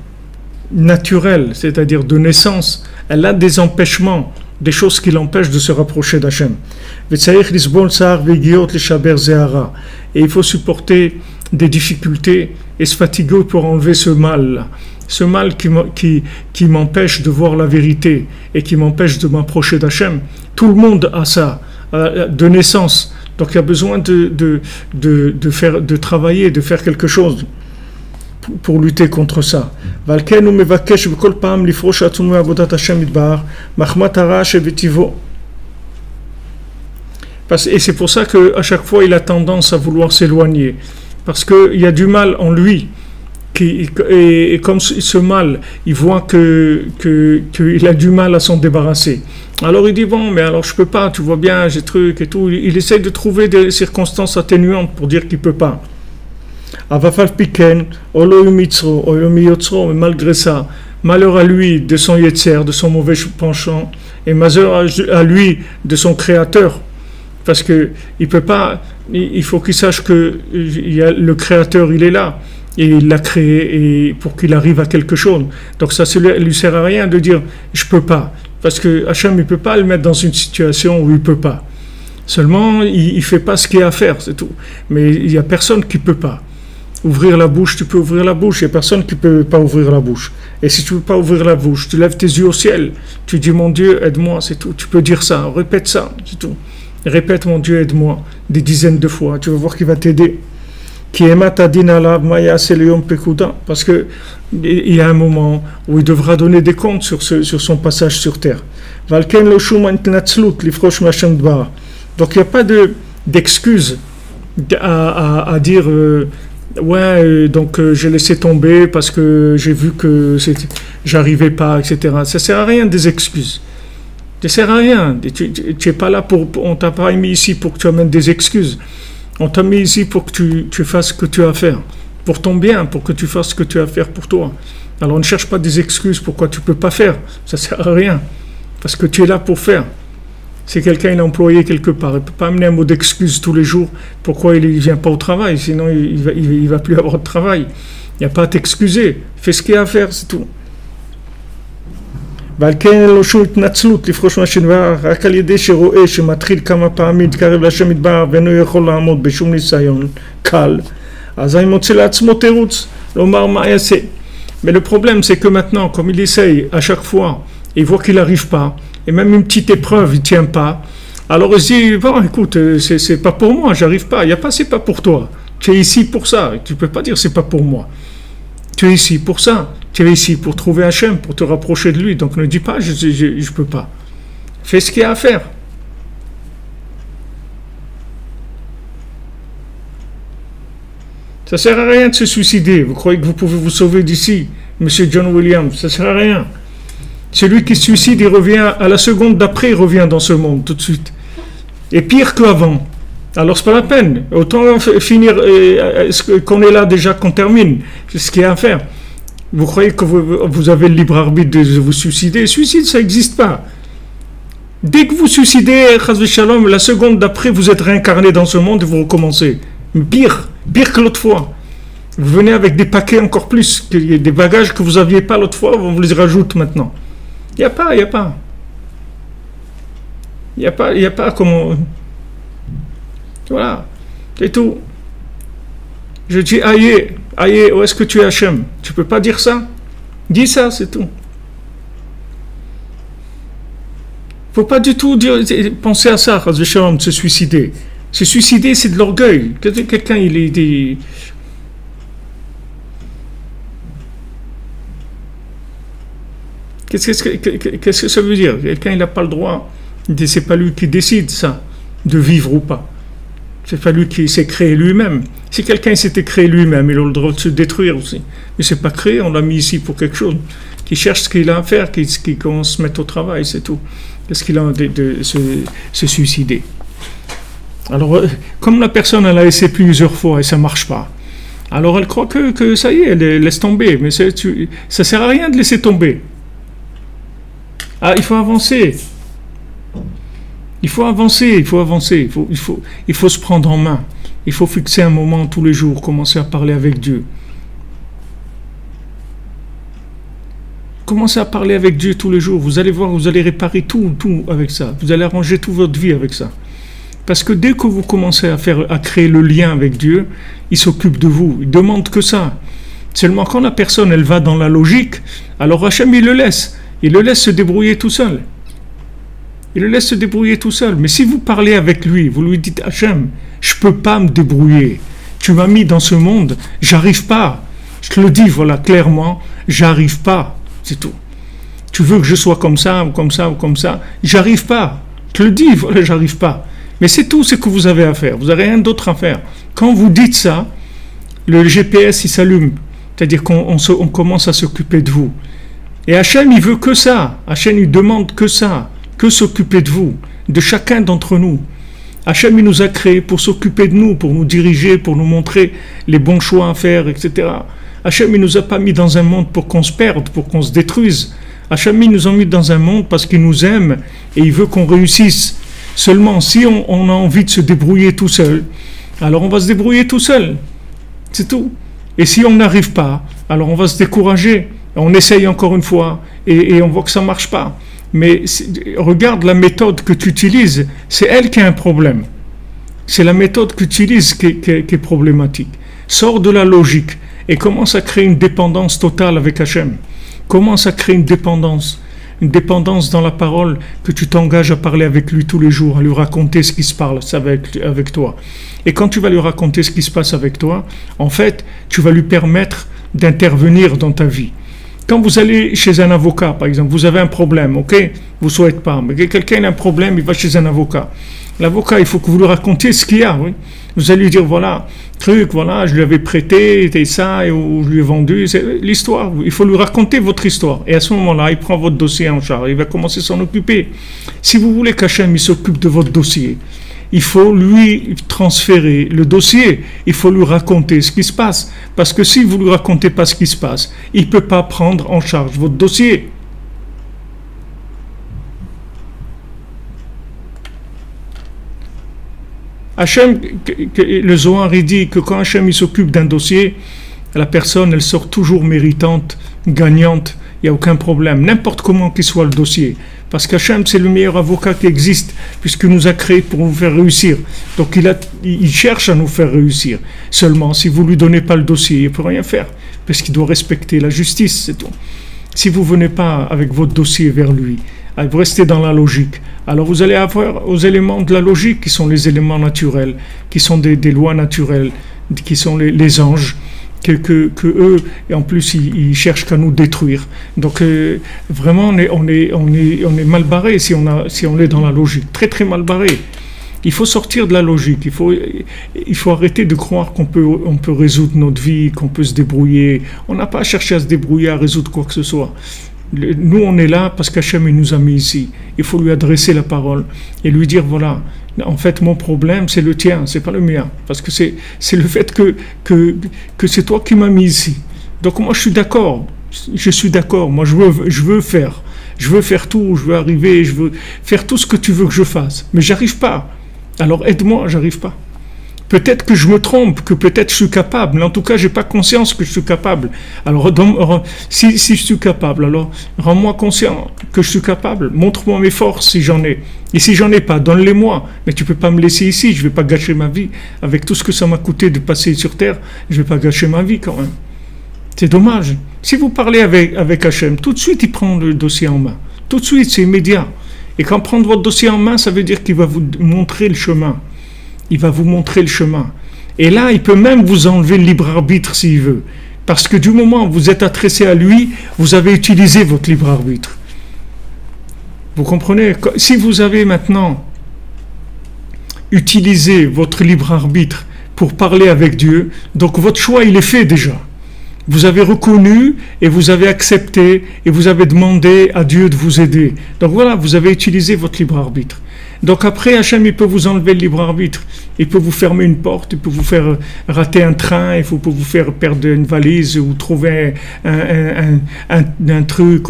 naturelle, c'est-à-dire de naissance, elle a des empêchements, des choses qui l'empêchent de se rapprocher d'Hachem. Et il faut supporter des difficultés et se fatiguer pour enlever ce mal. ce mal qui m'empêche de voir la vérité et qui m'empêche de m'approcher d'Hachem. Tout le monde a ça, de naissance. Donc il y a besoin de travailler, de faire quelque chose pour lutter contre ça. Et c'est pour ça qu'à chaque fois il a tendance à vouloir s'éloigner, parce qu'il y a du mal en lui, et comme ce mal, il voit qu'il a du mal à s'en débarrasser. Alors il dit, bon, mais alors je peux pas, tu vois bien, j'ai truc et tout. Il essaye de trouver des circonstances atténuantes pour dire qu'il peut pas. Mais malgré ça, malheur à lui de son yetzer, de son mauvais penchant, et malheur à lui de son créateur, parce que il peut pas, il faut qu'il sache que le créateur, il est là, et il l'a créé et pour qu'il arrive à quelque chose. Donc ça lui sert à rien de dire je peux pas, parce que Hachem il peut pas le mettre dans une situation où il peut pas. Seulement il fait pas ce qu'il y a à faire, c'est tout. Mais il y a personne qui peut pas ouvrir la bouche. Tu peux ouvrir la bouche, il y a personne qui peut pas ouvrir la bouche. Et si tu peux pas ouvrir la bouche, tu lèves tes yeux au ciel, tu dis mon Dieu aide-moi, c'est tout. Tu peux dire ça, répète ça, c'est tout. Répète mon Dieu aide-moi des dizaines de fois, tu vas voir qu'il va t'aider. Parce que il y a un moment où il devra donner des comptes sur son passage sur terre. Donc il n'y a pas d'excuse à dire j'ai laissé tomber parce que j'ai vu que j'arrivais pas, etc. Ça sert à rien des excuses. Ça sert à rien. Tu es pas là on t'a pas mis ici pour que tu amènes des excuses. On t'a mis ici pour que tu fasses ce que tu as à faire, pour ton bien, pour que tu fasses ce que tu as à faire pour toi. Alors ne cherche pas des excuses pourquoi tu ne peux pas faire, ça ne sert à rien, parce que tu es là pour faire. Si quelqu'un est employé quelque part, il ne peut pas amener un mot d'excuse tous les jours pourquoi il ne vient pas au travail, sinon il va plus avoir de travail. Il n'y a pas à t'excuser, fais ce qu'il y a à faire, c'est tout. ועל כן אין לו שום התנצלות לפרוש מהשנבר, רק על ידי שרואה שמתחיל כמה פעמים להתקרב להשם יתברך ואינו יכול לעמוד בשום ניסיון קל, אז אני מוצא לעצמו תירוץ לומר מה יעשה. Mais le problème c'est que maintenant, comme il essaye à chaque fois, il voit qu'il n'arrive pas, et même une petite épreuve il ne tient pas, alors il se dit, bon écoute, c'est pas pour moi, j'arrive pas, il n'y a pas, c'est pas pour toi, tu es ici pour ça, tu ne peux pas dire c'est pas pour moi. Tu es ici pour ça. Tu es ici pour trouver Hachem, pour te rapprocher de lui. Donc ne dis pas, je ne peux pas. Fais ce qu'il y a à faire. Ça ne sert à rien de se suicider. Vous croyez que vous pouvez vous sauver d'ici, Monsieur John Williams? Ça ne sert à rien. Celui qui se suicide, il revient à la seconde d'après, il revient dans ce monde tout de suite. Et pire qu'avant. Alors c'est pas la peine. Autant finir qu'on est là déjà, qu'on termine. C'est ce qu'il y a à faire. Vous croyez que vous avez le libre arbitre de vous suicider? Suicide, ça n'existe pas. Dès que vous suicidez, la seconde d'après, vous êtes réincarné dans ce monde et vous recommencez. Pire que l'autre fois. Vous venez avec des paquets encore plus, des bagages que vous n'aviez pas l'autre fois, on vous les rajoute maintenant. Il n'y a pas. Il n'y a pas comment... Voilà, c'est tout. Je dis, aïe, où est-ce que tu es Hachem? Tu ne peux pas dire ça? Dis ça, c'est tout. Il ne faut pas du tout penser à ça, de se suicider. Se suicider, c'est de l'orgueil. Quelqu'un, il est... Qu'est-ce que ça veut dire? Quelqu'un, il n'a pas le droit. C'est pas lui qui décide ça, de vivre ou pas. C'est pas lui qui s'est créé lui-même. Si quelqu'un s'était créé lui-même, il a le droit de se détruire aussi. Mais c'est pas créé, on l'a mis ici pour quelque chose. Qui cherche ce qu'il a à faire, qui commence à se mettre au travail, c'est tout. Qu'est-ce qu'il a de se suicider? Alors, comme la personne, elle a essayé plusieurs fois et ça marche pas, alors elle croit que ça y est, elle laisse tomber. Mais ça sert à rien de laisser tomber. Ah, il faut avancer. Il faut avancer. Il faut se prendre en main. Il faut fixer un moment tous les jours, commencer à parler avec Dieu. Commencez à parler avec Dieu tous les jours. Vous allez voir, vous allez réparer tout avec ça. Vous allez arranger toute votre vie avec ça. Parce que dès que vous commencez à créer le lien avec Dieu, il s'occupe de vous. Il demande que ça. Seulement quand la personne, elle va dans la logique, alors Hachem, il le laisse. Il le laisse se débrouiller tout seul. Il le laisse se débrouiller tout seul. Mais si vous parlez avec lui, vous lui dites, Hachem, je ne peux pas me débrouiller. Tu m'as mis dans ce monde, j'arrive pas. Je te le dis, voilà, clairement, j'arrive pas. C'est tout. Tu veux que je sois comme ça, ou comme ça, ou comme ça. J'arrive pas. Je te le dis, voilà, j'arrive pas. Mais c'est tout ce que vous avez à faire. Vous n'avez rien d'autre à faire. Quand vous dites ça, le GPS, il s'allume. C'est-à-dire qu'on commence à s'occuper de vous. Et Hachem, il veut que ça. Hachem, il demande que ça. Que s'occuper de vous, de chacun d'entre nous. Hachem, il nous a créés pour s'occuper de nous, pour nous diriger, pour nous montrer les bons choix à faire, etc. Hachem, il nous a pas mis dans un monde pour qu'on se perde, pour qu'on se détruise. Hachem, il nous a mis dans un monde parce qu'il nous aime et il veut qu'on réussisse. Seulement, si on a envie de se débrouiller tout seul, alors on va se débrouiller tout seul. C'est tout. Et si on n'arrive pas, alors on va se décourager. On essaye encore une fois et on voit que ça ne marche pas. Mais regarde la méthode que tu utilises, c'est elle qui a un problème. C'est la méthode que tu utilises qui est problématique. Sors de la logique et commence à créer une dépendance totale avec Hachem. Commence à créer une dépendance dans la parole, que tu t'engages à parler avec lui tous les jours, à lui raconter ce qui se passe avec toi. Et quand tu vas lui raconter ce qui se passe avec toi, en fait, tu vas lui permettre d'intervenir dans ta vie. Quand vous allez chez un avocat, par exemple, vous avez un problème, ok? Vous ne souhaitez pas, mais quelqu'un a un problème, il va chez un avocat. L'avocat, il faut que vous lui racontiez ce qu'il y a, oui. Vous allez lui dire, voilà, voilà, je lui avais prêté, et ça, et je lui ai vendu, c'est l'histoire. Il faut lui raconter votre histoire. Et à ce moment-là, il prend votre dossier en charge, il va commencer à s'en occuper. Si vous voulez qu'Hachem s'occupe de votre dossier, il faut lui transférer le dossier, il faut lui raconter ce qui se passe. Parce que si vous ne lui racontez pas ce qui se passe, il ne peut pas prendre en charge votre dossier. Hachem, le Zohar, il dit que quand Hachem s'occupe d'un dossier, la personne, elle sort toujours méritante, gagnante, il n'y a aucun problème, n'importe comment qu'il soit le dossier. Parce qu'Hachem, c'est le meilleur avocat qui existe, puisqu'il nous a créés pour nous faire réussir. Donc il cherche à nous faire réussir. Seulement, si vous ne lui donnez pas le dossier, il ne peut rien faire, parce qu'il doit respecter la justice, c'est tout. Si vous ne venez pas avec votre dossier vers lui, vous restez dans la logique, alors vous allez avoir aux éléments de la logique, qui sont les éléments naturels, qui sont des lois naturelles, qui sont les anges, que eux, et en plus, ils cherchent qu'à nous détruire. Donc, vraiment, on est mal barré si on est dans la logique. Très, très mal barré. Il faut sortir de la logique. Il faut arrêter de croire qu'on peut résoudre notre vie, qu'on peut se débrouiller. On n'a pas à chercher à se débrouiller, à résoudre quoi que ce soit. Nous, on est là parce qu'Hachem nous a mis ici. Il faut lui adresser la parole et lui dire, voilà, en fait, mon problème, c'est le tien, c'est pas le mien. Parce que c'est le fait que c'est toi qui m'as mis ici. Donc moi, je suis d'accord. Moi, je veux faire tout, je veux arriver, je veux faire tout ce que tu veux que je fasse. Mais j'arrive pas. Alors aide-moi, j'arrive pas. Peut-être que je me trompe, que peut-être je suis capable, mais en tout cas, je n'ai pas conscience que je suis capable. Alors, si je suis capable, alors rends-moi conscient que je suis capable. Montre-moi mes forces si j'en ai. Et si j'en ai pas, donne-les-moi. Mais tu ne peux pas me laisser ici, je ne vais pas gâcher ma vie. Avec tout ce que ça m'a coûté de passer sur Terre, je ne vais pas gâcher ma vie quand même. C'est dommage. Si vous parlez avec Hachem, tout de suite, il prend le dossier en main. Tout de suite, c'est immédiat. Et quand prendre votre dossier en main, ça veut dire qu'il va vous montrer le chemin. Il va vous montrer le chemin. Et là, il peut même vous enlever le libre arbitre s'il veut. Parce que du moment où vous êtes adressé à lui, vous avez utilisé votre libre arbitre. Vous comprenez? Si vous avez maintenant utilisé votre libre arbitre pour parler avec Dieu, donc votre choix, il est fait déjà. Vous avez reconnu et vous avez accepté et vous avez demandé à Dieu de vous aider. Donc voilà, vous avez utilisé votre libre arbitre. Donc après, Hachem, il peut vous enlever le libre arbitre. Il peut vous fermer une porte, il peut vous faire rater un train, il peut vous faire perdre une valise ou trouver un truc.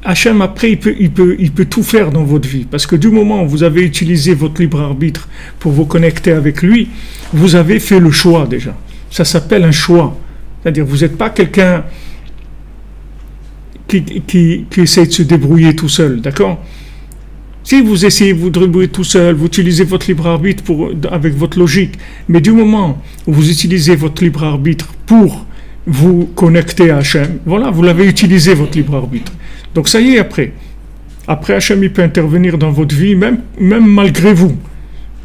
Hachem, après, il peut tout faire dans votre vie. Parce que du moment où vous avez utilisé votre libre arbitre pour vous connecter avec lui, vous avez fait le choix déjà. Ça s'appelle un choix. C'est-à-dire, vous n'êtes pas quelqu'un qui essaie de se débrouiller tout seul, d'accord? Si vous essayez de vous débrouiller tout seul, vous utilisez votre libre arbitre avec votre logique, mais du moment où vous utilisez votre libre arbitre pour vous connecter à Hachem, voilà, vous l'avez utilisé, votre libre arbitre. Donc ça y est, après Hachem, il peut intervenir dans votre vie, même malgré vous.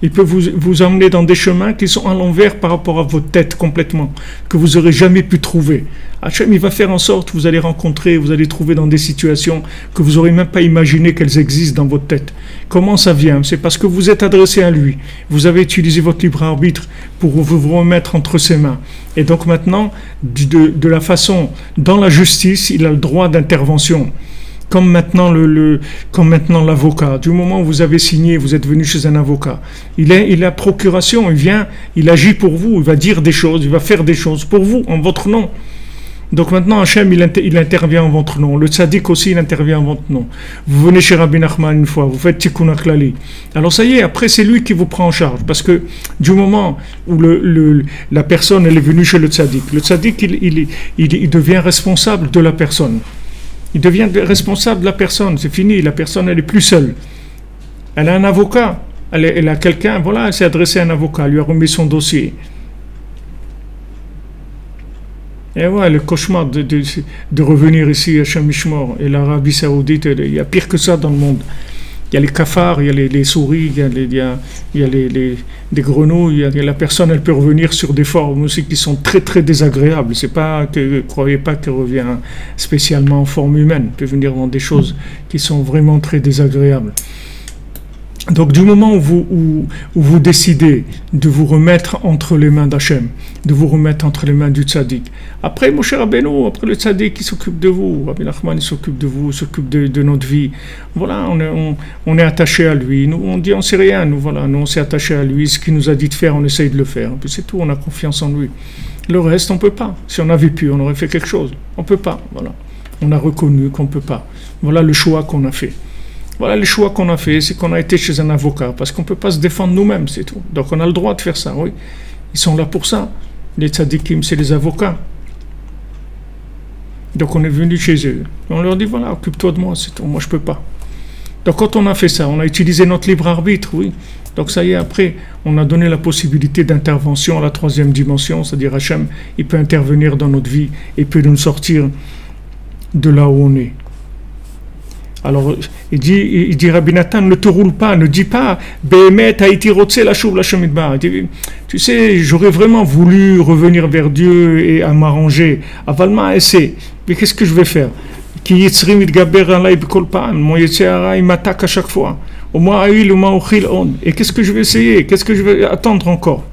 Il peut vous emmener dans des chemins qui sont à l'envers par rapport à votre tête complètement, que vous n'aurez jamais pu trouver. Hachem, il va faire en sorte que vous allez rencontrer, vous allez trouver dans des situations que vous n'aurez même pas imaginé qu'elles existent dans votre tête. Comment ça vient? C'est parce que vous êtes adressé à lui. Vous avez utilisé votre libre arbitre pour vous remettre entre ses mains. Et donc maintenant, de la façon, dans la justice, il a le droit d'intervention. Comme maintenant l'avocat. Du moment où vous avez signé, vous êtes venu chez un avocat. Il a procuration, il vient, il agit pour vous, il va dire des choses, il va faire des choses pour vous, en votre nom. Donc maintenant, Hachem, il intervient en votre nom. Le tzaddik aussi, il intervient en votre nom. Vous venez chez Rabbi Nachman une fois, vous faites Tikkun HaKlali. Alors ça y est, après c'est lui qui vous prend en charge. Parce que du moment où la personne elle est venue chez le tzaddik il devient responsable de la personne. Il devient responsable de la personne, c'est fini, la personne elle est plus seule. Elle a un avocat, elle a quelqu'un, voilà, elle s'est adressée à un avocat, elle lui a remis son dossier. Et voilà, le cauchemar de revenir ici à Chamishmor et l'Arabie Saoudite, il y a pire que ça dans le monde. Il y a les cafards, il y a les souris, il y a des grenouilles, la personne elle peut revenir sur des formes aussi qui sont très très désagréables. C'est pas que, croyez pas qu'elle revient spécialement en forme humaine, elle peut venir dans des choses qui sont vraiment très désagréables. Donc du moment où vous décidez de vous remettre entre les mains d'Hachem, de vous remettre entre les mains du tzaddik, après Moshe Rabbeinu, après le tzaddik qui s'occupe de vous, Rabbi Nachman il s'occupe de vous, s'occupe de notre vie, voilà, on est attaché à lui, nous on dit on sait rien, nous on s'est attaché à lui, ce qu'il nous a dit de faire, on essaye de le faire, puis c'est tout, on a confiance en lui. Le reste on peut pas, si on avait pu, on aurait fait quelque chose, on peut pas, voilà, on a reconnu qu'on peut pas, voilà le choix qu'on a fait. Voilà les choix qu'on a fait, c'est qu'on a été chez un avocat, parce qu'on ne peut pas se défendre nous-mêmes, c'est tout. Donc on a le droit de faire ça, oui. Ils sont là pour ça. Les tzadikim, c'est les avocats. Donc on est venu chez eux. Et on leur dit, voilà, occupe-toi de moi, c'est tout, moi je ne peux pas. Donc quand on a fait ça, on a utilisé notre libre arbitre, oui. Donc ça y est, après, on a donné la possibilité d'intervention à la troisième dimension, c'est-à-dire Hachem, il peut intervenir dans notre vie, et peut nous sortir de là où on est. Alors, il dit Rabbi Nathan, ne te roule pas, ne dis pas, Behemet, Haïti Rotse, la chouv, la Shemidbar. Tu sais, j'aurais vraiment voulu revenir vers Dieu et à m'arranger. Avalma, essaie. Mais qu'est-ce que je vais faire? Ki Yitzri mitgaber alay b'kol pa'am. Mon Yetzirah, il m'attaque à chaque fois. Au moins, Aïl, au moins, Ochil, on. Et qu'est-ce que je vais essayer? Qu'est-ce que je vais attendre encore?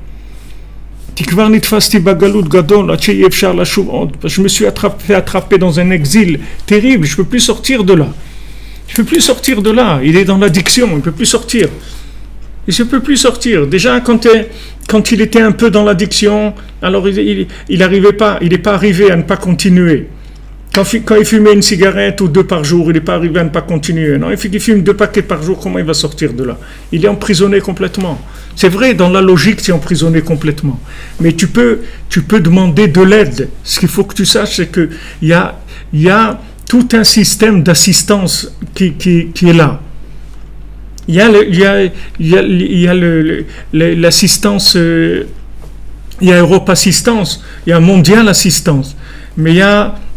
Tikvar nitfasti bagalut gadol, ache yefshar la chouv, on. Je me suis fait attraper dans un exil terrible, je ne peux plus sortir de là. Je ne peux plus sortir de là. Il est dans l'addiction, il ne peut plus sortir. Il ne peut plus sortir. Déjà, quand il était un peu dans l'addiction, alors il n'arrivait pas, il n'est pas arrivé à ne pas continuer. Quand il fumait une cigarette ou 2 par jour, il n'est pas arrivé à ne pas continuer. Non, il fait qu'il fume 2 paquets par jour, comment il va sortir de là? Il est emprisonné complètement. C'est vrai, dans la logique, c'est emprisonné complètement. Mais tu peux demander de l'aide. Ce qu'il faut que tu saches, c'est qu'il y a tout un système d'assistance qui est là. Il y a l'assistance, il y a Europe Assistance, il y a Mondial Assistance, mais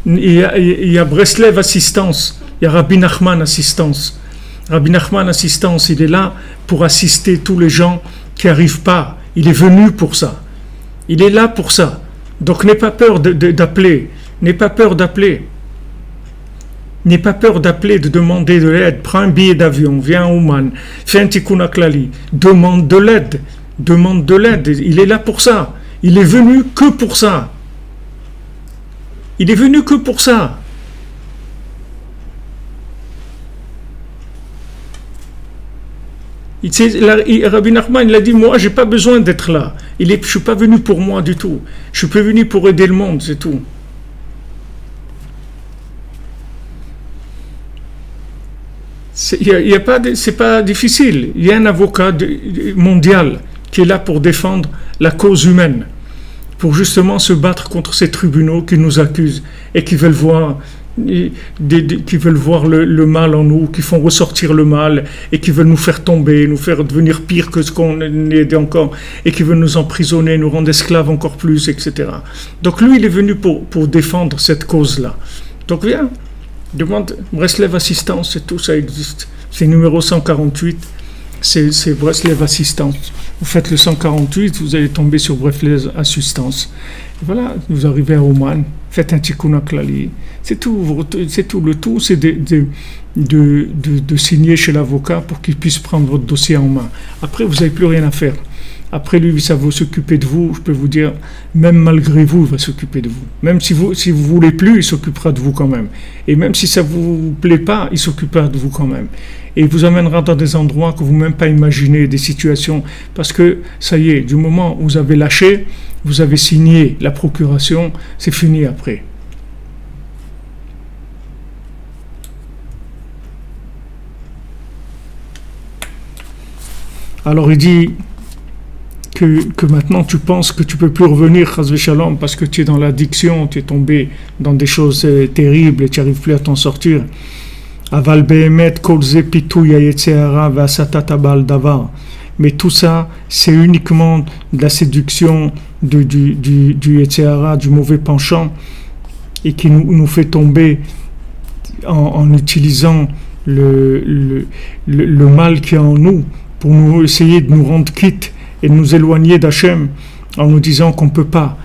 il y a Breslev Assistance, il y a Rabbi Nachman Assistance. Rabbi Nachman Assistance, il est là pour assister tous les gens qui n'arrivent pas. Il est venu pour ça. Il est là pour ça. Donc n'aie pas peur d'appeler. N'aie pas peur d'appeler. N'aie pas peur d'appeler, de demander de l'aide. Prends un billet d'avion, viens à Ouman, fais un Tikkun HaKlali, demande de l'aide. Demande de l'aide. Il est là pour ça. Il est venu que pour ça. Il est venu que pour ça. Rabbi Nachman, il a dit, moi, j'ai pas besoin d'être là. Je ne suis pas venu pour moi du tout. Je suis venu pour aider le monde, c'est tout. C'est pas difficile. Il y a un avocat mondial qui est là pour défendre la cause humaine, pour justement se battre contre ces tribunaux qui nous accusent et qui veulent voir qui veulent voir le mal en nous, qui font ressortir le mal et qui veulent nous faire tomber, nous faire devenir pire que ce qu'on est encore et qui veulent nous emprisonner, nous rendre esclaves encore plus, etc. Donc lui, il est venu pour défendre cette cause-là. Donc viens, demande Breslev Assistance, c'est tout, ça existe. C'est numéro 148, c'est Breslev Assistance. Vous faites le 148, vous allez tomber sur Breslev Assistance. Et voilà, vous arrivez à Oman, faites un tikkun klali. C'est tout, le tout, c'est de signer chez l'avocat pour qu'il puisse prendre votre dossier en main. Après, vous n'avez plus rien à faire. Après, lui, ça va s'occuper de vous. Je peux vous dire, même malgré vous, il va s'occuper de vous. Même si vous voulez plus, il s'occupera de vous quand même. Et même si ça vous plaît pas, il s'occupera de vous quand même. Et il vous amènera dans des endroits que vous même pas imaginez, des situations. Parce que, ça y est, du moment où vous avez lâché, vous avez signé la procuration, c'est fini après. Alors il dit que maintenant tu penses que tu peux plus revenir, Chas v'Shalom, parce que tu es dans l'addiction, tu es tombé dans des choses terribles et tu n'arrives plus à t'en sortir. Aval behemet kol ze pitouy hayetzer hara ve'asatat haba'al davar. Mais tout ça, c'est uniquement de la séduction du yetzer hara, du mauvais penchant, et qui nous fait tomber en utilisant le mal qui est en nous pour nous essayer de nous rendre quitte et de nous éloigner d'Hachem en nous disant qu'on peut pas.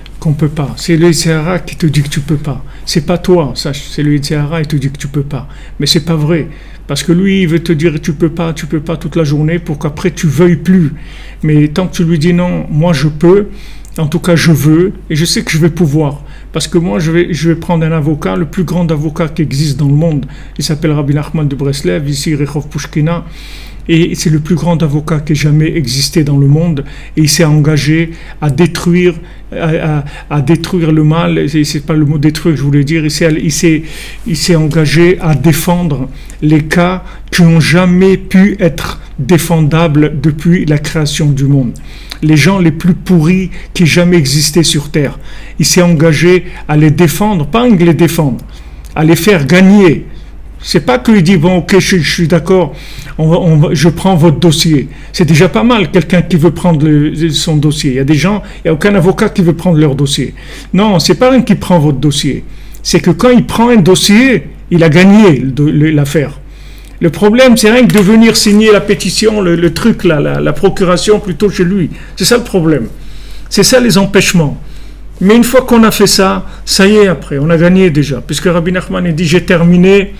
C'est le yetzer hara qui te dit que tu peux pas. C'est pas toi, sache, c'est le yetzer hara qui te dit que tu peux pas. Mais c'est pas vrai. Parce que lui, il veut te dire tu peux pas toute la journée pour qu'après tu veuilles plus. Mais tant que tu lui dis non, moi je peux, en tout cas je veux, et je sais que je vais pouvoir. Parce que moi je vais prendre un avocat, le plus grand avocat qui existe dans le monde. Il s'appelle Rabbi Nachman de Breslev, ici Rehov Pushkina. Et c'est le plus grand avocat qui ait jamais existé dans le monde. Et il s'est engagé à détruire le mal. C'est pas le mot détruire que je voulais dire. Il s'est engagé à défendre les cas qui n'ont jamais pu être défendables depuis la création du monde. Les gens les plus pourris qui aient jamais existé sur Terre. Il s'est engagé à les défendre, pas à les défendre, à les faire gagner. C'est pas qu'il dit, bon, ok, je suis d'accord, je prends votre dossier. C'est déjà pas mal, quelqu'un qui veut prendre son dossier. Il y a des gens, il n'y a aucun avocat qui veut prendre leur dossier. Non, c'est pas un qui prend votre dossier. C'est que quand il prend un dossier, il a gagné l'affaire. Le problème, c'est rien que de venir signer la pétition, le truc là, la procuration plutôt chez lui. C'est ça le problème. C'est ça les empêchements. Mais une fois qu'on a fait ça, ça y est après, on a gagné déjà. Puisque Rabbi Nachman a dit, j'ai terminé,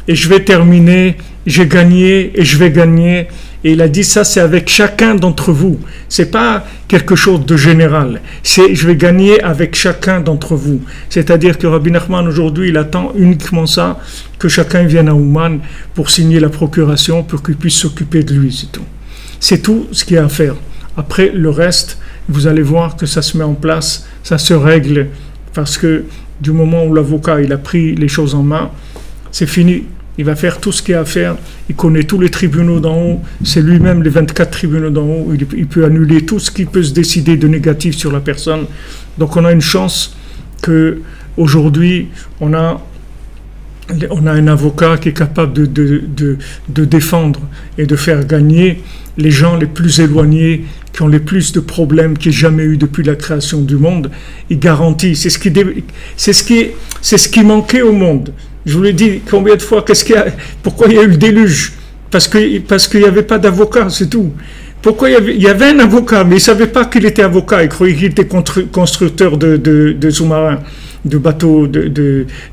et je vais terminer, j'ai gagné et je vais gagner. Et il a dit ça, c'est avec chacun d'entre vous. C'est pas quelque chose de général. C'est je vais gagner avec chacun d'entre vous. C'est-à-dire que Rabbi Nachman aujourd'hui, il attend uniquement ça, que chacun vienne à Ouman pour signer la procuration, pour qu'il puisse s'occuper de lui, c'est tout. C'est tout ce qu'il y a à faire. Après, le reste, vous allez voir que ça se met en place, ça se règle, parce que du moment où l'avocat il a pris les choses en main, c'est fini. Il va faire tout ce qu'il y a à faire. Il connaît tous les tribunaux d'en haut. C'est lui-même les 24 tribunaux d'en haut. Il peut annuler tout ce qui peut se décider de négatif sur la personne. Donc on a une chance qu'aujourd'hui, on a un avocat qui est capable de défendre et de faire gagner les gens les plus éloignés, qui ont les plus de problèmes qu'il n'y ait jamais eu depuis la création du monde. Il garantit. C'est ce qui manquait au monde. Je vous l'ai dit combien de fois, pourquoi il y a eu le déluge? Parce qu'il n'y avait pas d'avocat, c'est tout. Pourquoi il y avait un avocat, mais il ne savait pas qu'il était avocat, il croyait qu'il était constructeur de sous-marins, de bateaux,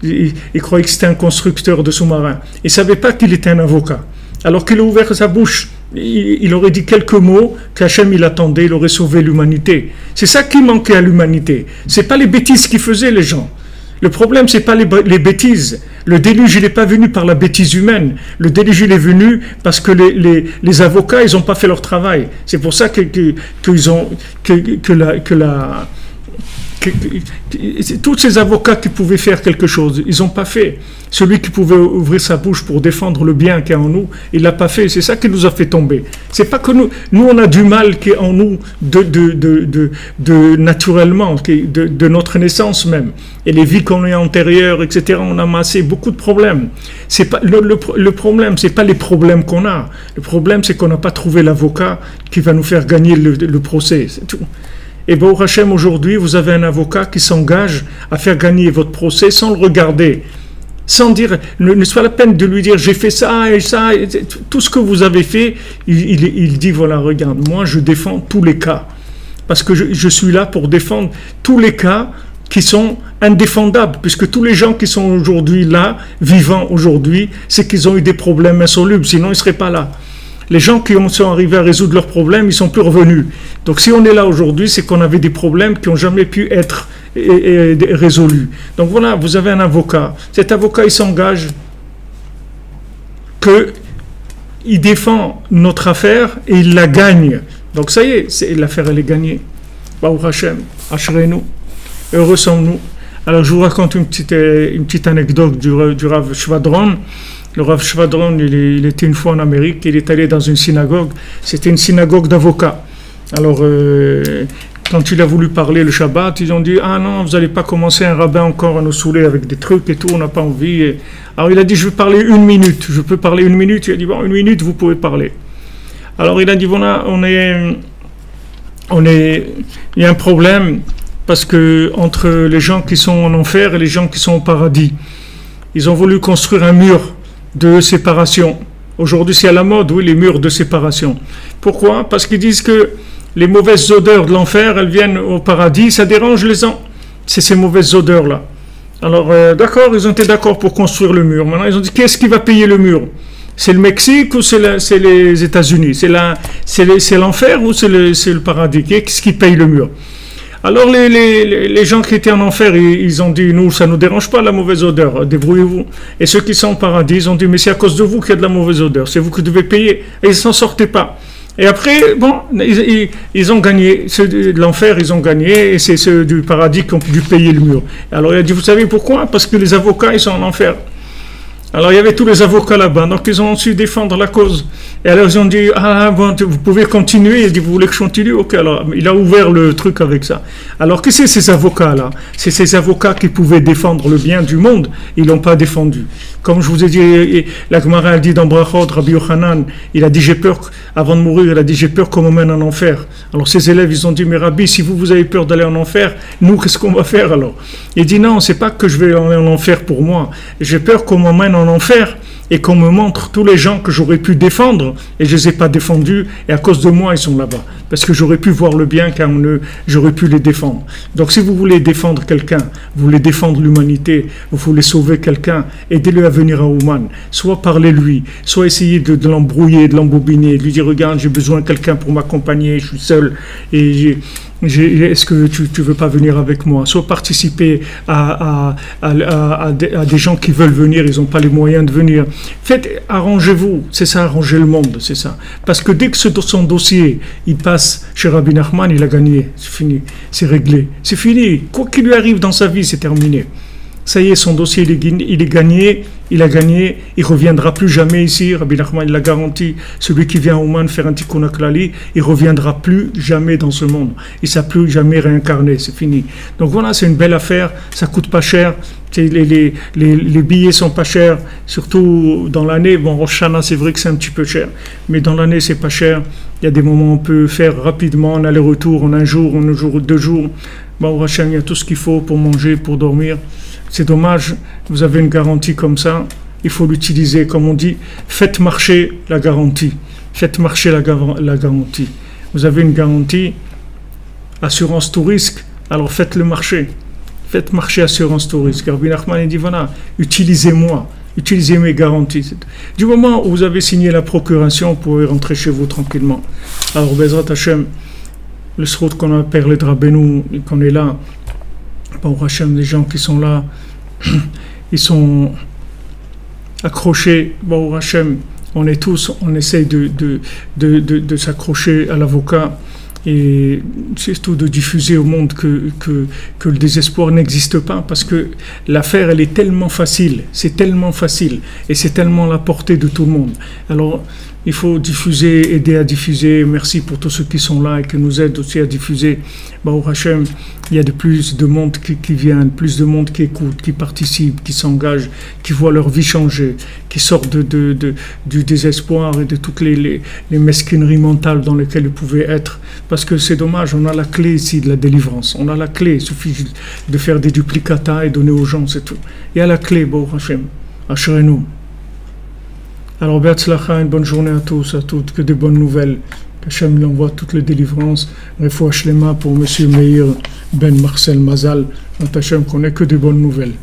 il croyait que c'était un constructeur de sous-marins. Il ne savait pas qu'il était un avocat. Alors qu'il a ouvert sa bouche, il aurait dit quelques mots qu'Hachem il attendait, il aurait sauvé l'humanité. C'est ça qui manquait à l'humanité. Ce n'est pas les bêtises qu'ils faisaient les gens. Le problème, ce n'est pas les bêtises. Le déluge, il n'est pas venu par la bêtise humaine. Le déluge, il est venu parce que les avocats, ils n'ont pas fait leur travail. C'est pour ça que tous ces avocats qui pouvaient faire quelque chose, ils n'ont pas fait. Celui qui pouvait ouvrir sa bouche pour défendre le bien qui est en nous, il l'a pas fait. C'est ça qui nous a fait tomber. C'est pas que nous on a du mal qui est en nous de naturellement, de notre naissance même. Et les vies qu'on a antérieures, etc. On a amassé beaucoup de problèmes. C'est pas le problème, c'est pas les problèmes qu'on a. Le problème, c'est qu'on n'a pas trouvé l'avocat qui va nous faire gagner le procès. C'est tout. Et Baruch Hashem, aujourd'hui, vous avez un avocat qui s'engage à faire gagner votre procès sans le regarder. Sans dire, ne soit la peine de lui dire j'ai fait ça et ça, et tout ce que vous avez fait, il dit voilà, regarde, moi je défends tous les cas. Parce que je suis là pour défendre tous les cas qui sont indéfendables, puisque tous les gens qui sont aujourd'hui là, vivants aujourd'hui, c'est qu'ils ont eu des problèmes insolubles, sinon ils ne seraient pas là. Les gens qui sont arrivés à résoudre leurs problèmes, ils ne sont plus revenus. Donc si on est là aujourd'hui, c'est qu'on avait des problèmes qui n'ont jamais pu être résolus. Donc voilà, vous avez un avocat. Cet avocat, il s'engage qu'il défend notre affaire et il la gagne. Donc ça y est, l'affaire elle est gagnée. Baruch Hashem, Ashrenu, heureux sommes-nous. Alors je vous raconte une petite anecdote du Rav Shvadron. Le Rav Shvadron, il était une fois en Amérique, il est allé dans une synagogue. C'était une synagogue d'avocats. Alors, quand il a voulu parler le Shabbat, ils ont dit « Ah non, vous n'allez pas commencer un rabbin encore à nous saouler avec des trucs et tout, on n'a pas envie. » Alors il a dit « Je veux parler 1 minute. Je peux parler 1 minute ?» Il a dit « Bon, 1 minute, vous pouvez parler. » Alors il a dit « Voilà, il y a un problème parce que entre les gens qui sont en enfer et les gens qui sont au paradis, ils ont voulu construire un mur de séparation. Aujourd'hui, c'est à la mode, oui, les murs de séparation. Pourquoi? Parce qu'ils disent que les mauvaises odeurs de l'enfer, elles viennent au paradis, ça dérange les gens. C'est ces mauvaises odeurs-là. Alors, d'accord, ils ont été d'accord pour construire le mur. Maintenant, ils ont dit, qu'est-ce qui va payer le mur? C'est le Mexique ou c'est les États-Unis? C'est l'enfer ou c'est le paradis? Qu'est-ce qui paye le mur? Alors les gens qui étaient en enfer, ils ont dit, nous, ça ne nous dérange pas la mauvaise odeur, débrouillez-vous. Et ceux qui sont au paradis, ils ont dit, mais c'est à cause de vous qu'il y a de la mauvaise odeur, c'est vous qui devez payer. Et ils ne s'en sortaient pas. Et après, bon, ils ont gagné. Ceux de l'enfer, ils ont gagné, et c'est ceux du paradis qui ont dû payer le mur. Alors il a dit, vous savez pourquoi? Parce que les avocats, ils sont en enfer. Alors il y avait tous les avocats là-bas, donc ils ont su défendre la cause. Et alors ils ont dit, ah bon, vous pouvez continuer. Il dit, vous voulez que je continue? Ok, alors il a ouvert le truc avec ça. Alors qu'est-ce que c'est ces avocats-là? C'est ces avocats qui pouvaient défendre le bien du monde, ils l'ont pas défendu. Comme je vous ai dit, la Gemara a dit dans Brachot, Rabbi Yochanan, il a dit, j'ai peur, avant de mourir, il a dit, j'ai peur qu'on m'emmène en enfer. Alors ses élèves, ils ont dit, mais Rabbi, si vous avez peur d'aller en enfer, nous, qu'est-ce qu'on va faire alors? Il dit, non, c'est pas que je vais aller en enfer pour moi. J'ai peur qu'on m'emmène en enfer et qu'on me montre tous les gens que j'aurais pu défendre et je les ai pas défendus et à cause de moi ils sont là-bas parce que j'aurais pu voir le bien car j'aurais pu les défendre. Donc si vous voulez défendre quelqu'un, vous voulez défendre l'humanité, vous voulez sauver quelqu'un, aidez-le à venir à Ouman, soit parlez-lui, soit essayez de l'embrouiller, de l'embobiner, de lui dire regarde j'ai besoin de quelqu'un pour m'accompagner, je suis seul et est-ce que tu veux pas venir avec moi? Soit participer à des gens qui veulent venir, ils n'ont pas les moyens de venir. Faites, arrangez-vous, c'est ça, arrangez le monde, c'est ça. Parce que dès que son dossier, il passe chez Rabbi Nachman, il a gagné, c'est fini, c'est réglé, c'est fini. Quoi qu'il lui arrive dans sa vie, c'est terminé. Ça y est, son dossier, il est gagné, il a gagné, il ne reviendra plus jamais ici. Rabbi Nachman, il l'a garanti. Celui qui vient au Ouman faire un tikkun klali, il ne reviendra plus jamais dans ce monde. Il ne sera plus jamais réincarné, c'est fini. Donc voilà, c'est une belle affaire, ça ne coûte pas cher. Les billets sont pas chers, surtout dans l'année. Bon, Rosh Hashanah, c'est vrai que c'est un petit peu cher, mais dans l'année, c'est pas cher. Il y a des moments où on peut faire rapidement un aller-retour en un jour, 2 jours. Bon, Rosh Hashanah, il y a tout ce qu'il faut pour manger, pour dormir. C'est dommage, vous avez une garantie comme ça, il faut l'utiliser, comme on dit, faites marcher la garantie. Faites marcher la garantie. Vous avez une garantie, assurance tout risque, alors faites-le marcher. Faites marcher assurance tout risque. Rabbi Nachman, il dit, voilà, utilisez-moi, utilisez mes garanties. Du moment où vous avez signé la procuration, vous pouvez rentrer chez vous tranquillement. Alors, Bezrat Hashem, le srout qu'on a parlé de Rabbeinu, qu'on est là, Baruch Hashem, les gens qui sont là, ils sont accrochés, Baruch Hashem, on est tous, on essaye de s'accrocher à l'avocat, et surtout de diffuser au monde que le désespoir n'existe pas, parce que l'affaire, elle est tellement facile, c'est tellement facile, et c'est tellement à la portée de tout le monde. Alors, il faut diffuser, aider à diffuser. Merci pour tous ceux qui sont là et qui nous aident aussi à diffuser. Baruch Hashem, il y a de plus de monde qui viennent, plus de monde qui écoute, qui participe, qui s'engage, qui voit leur vie changer, qui sortent du désespoir et de toutes les mesquineries mentales dans lesquelles ils pouvaient être. Parce que c'est dommage, on a la clé ici de la délivrance. On a la clé, il suffit de faire des duplicata et donner aux gens, c'est tout. Il y a la clé, Baruch Hashem. Ashrenu. Alors, Be'atzlacha, une bonne journée à tous, à toutes, que des bonnes nouvelles. Qu'Hachem lui envoie toutes les délivrances. Refoua Shlema pour M. Meir Ben Marcel Mazal. Hachem qu'on n'ait que des bonnes nouvelles.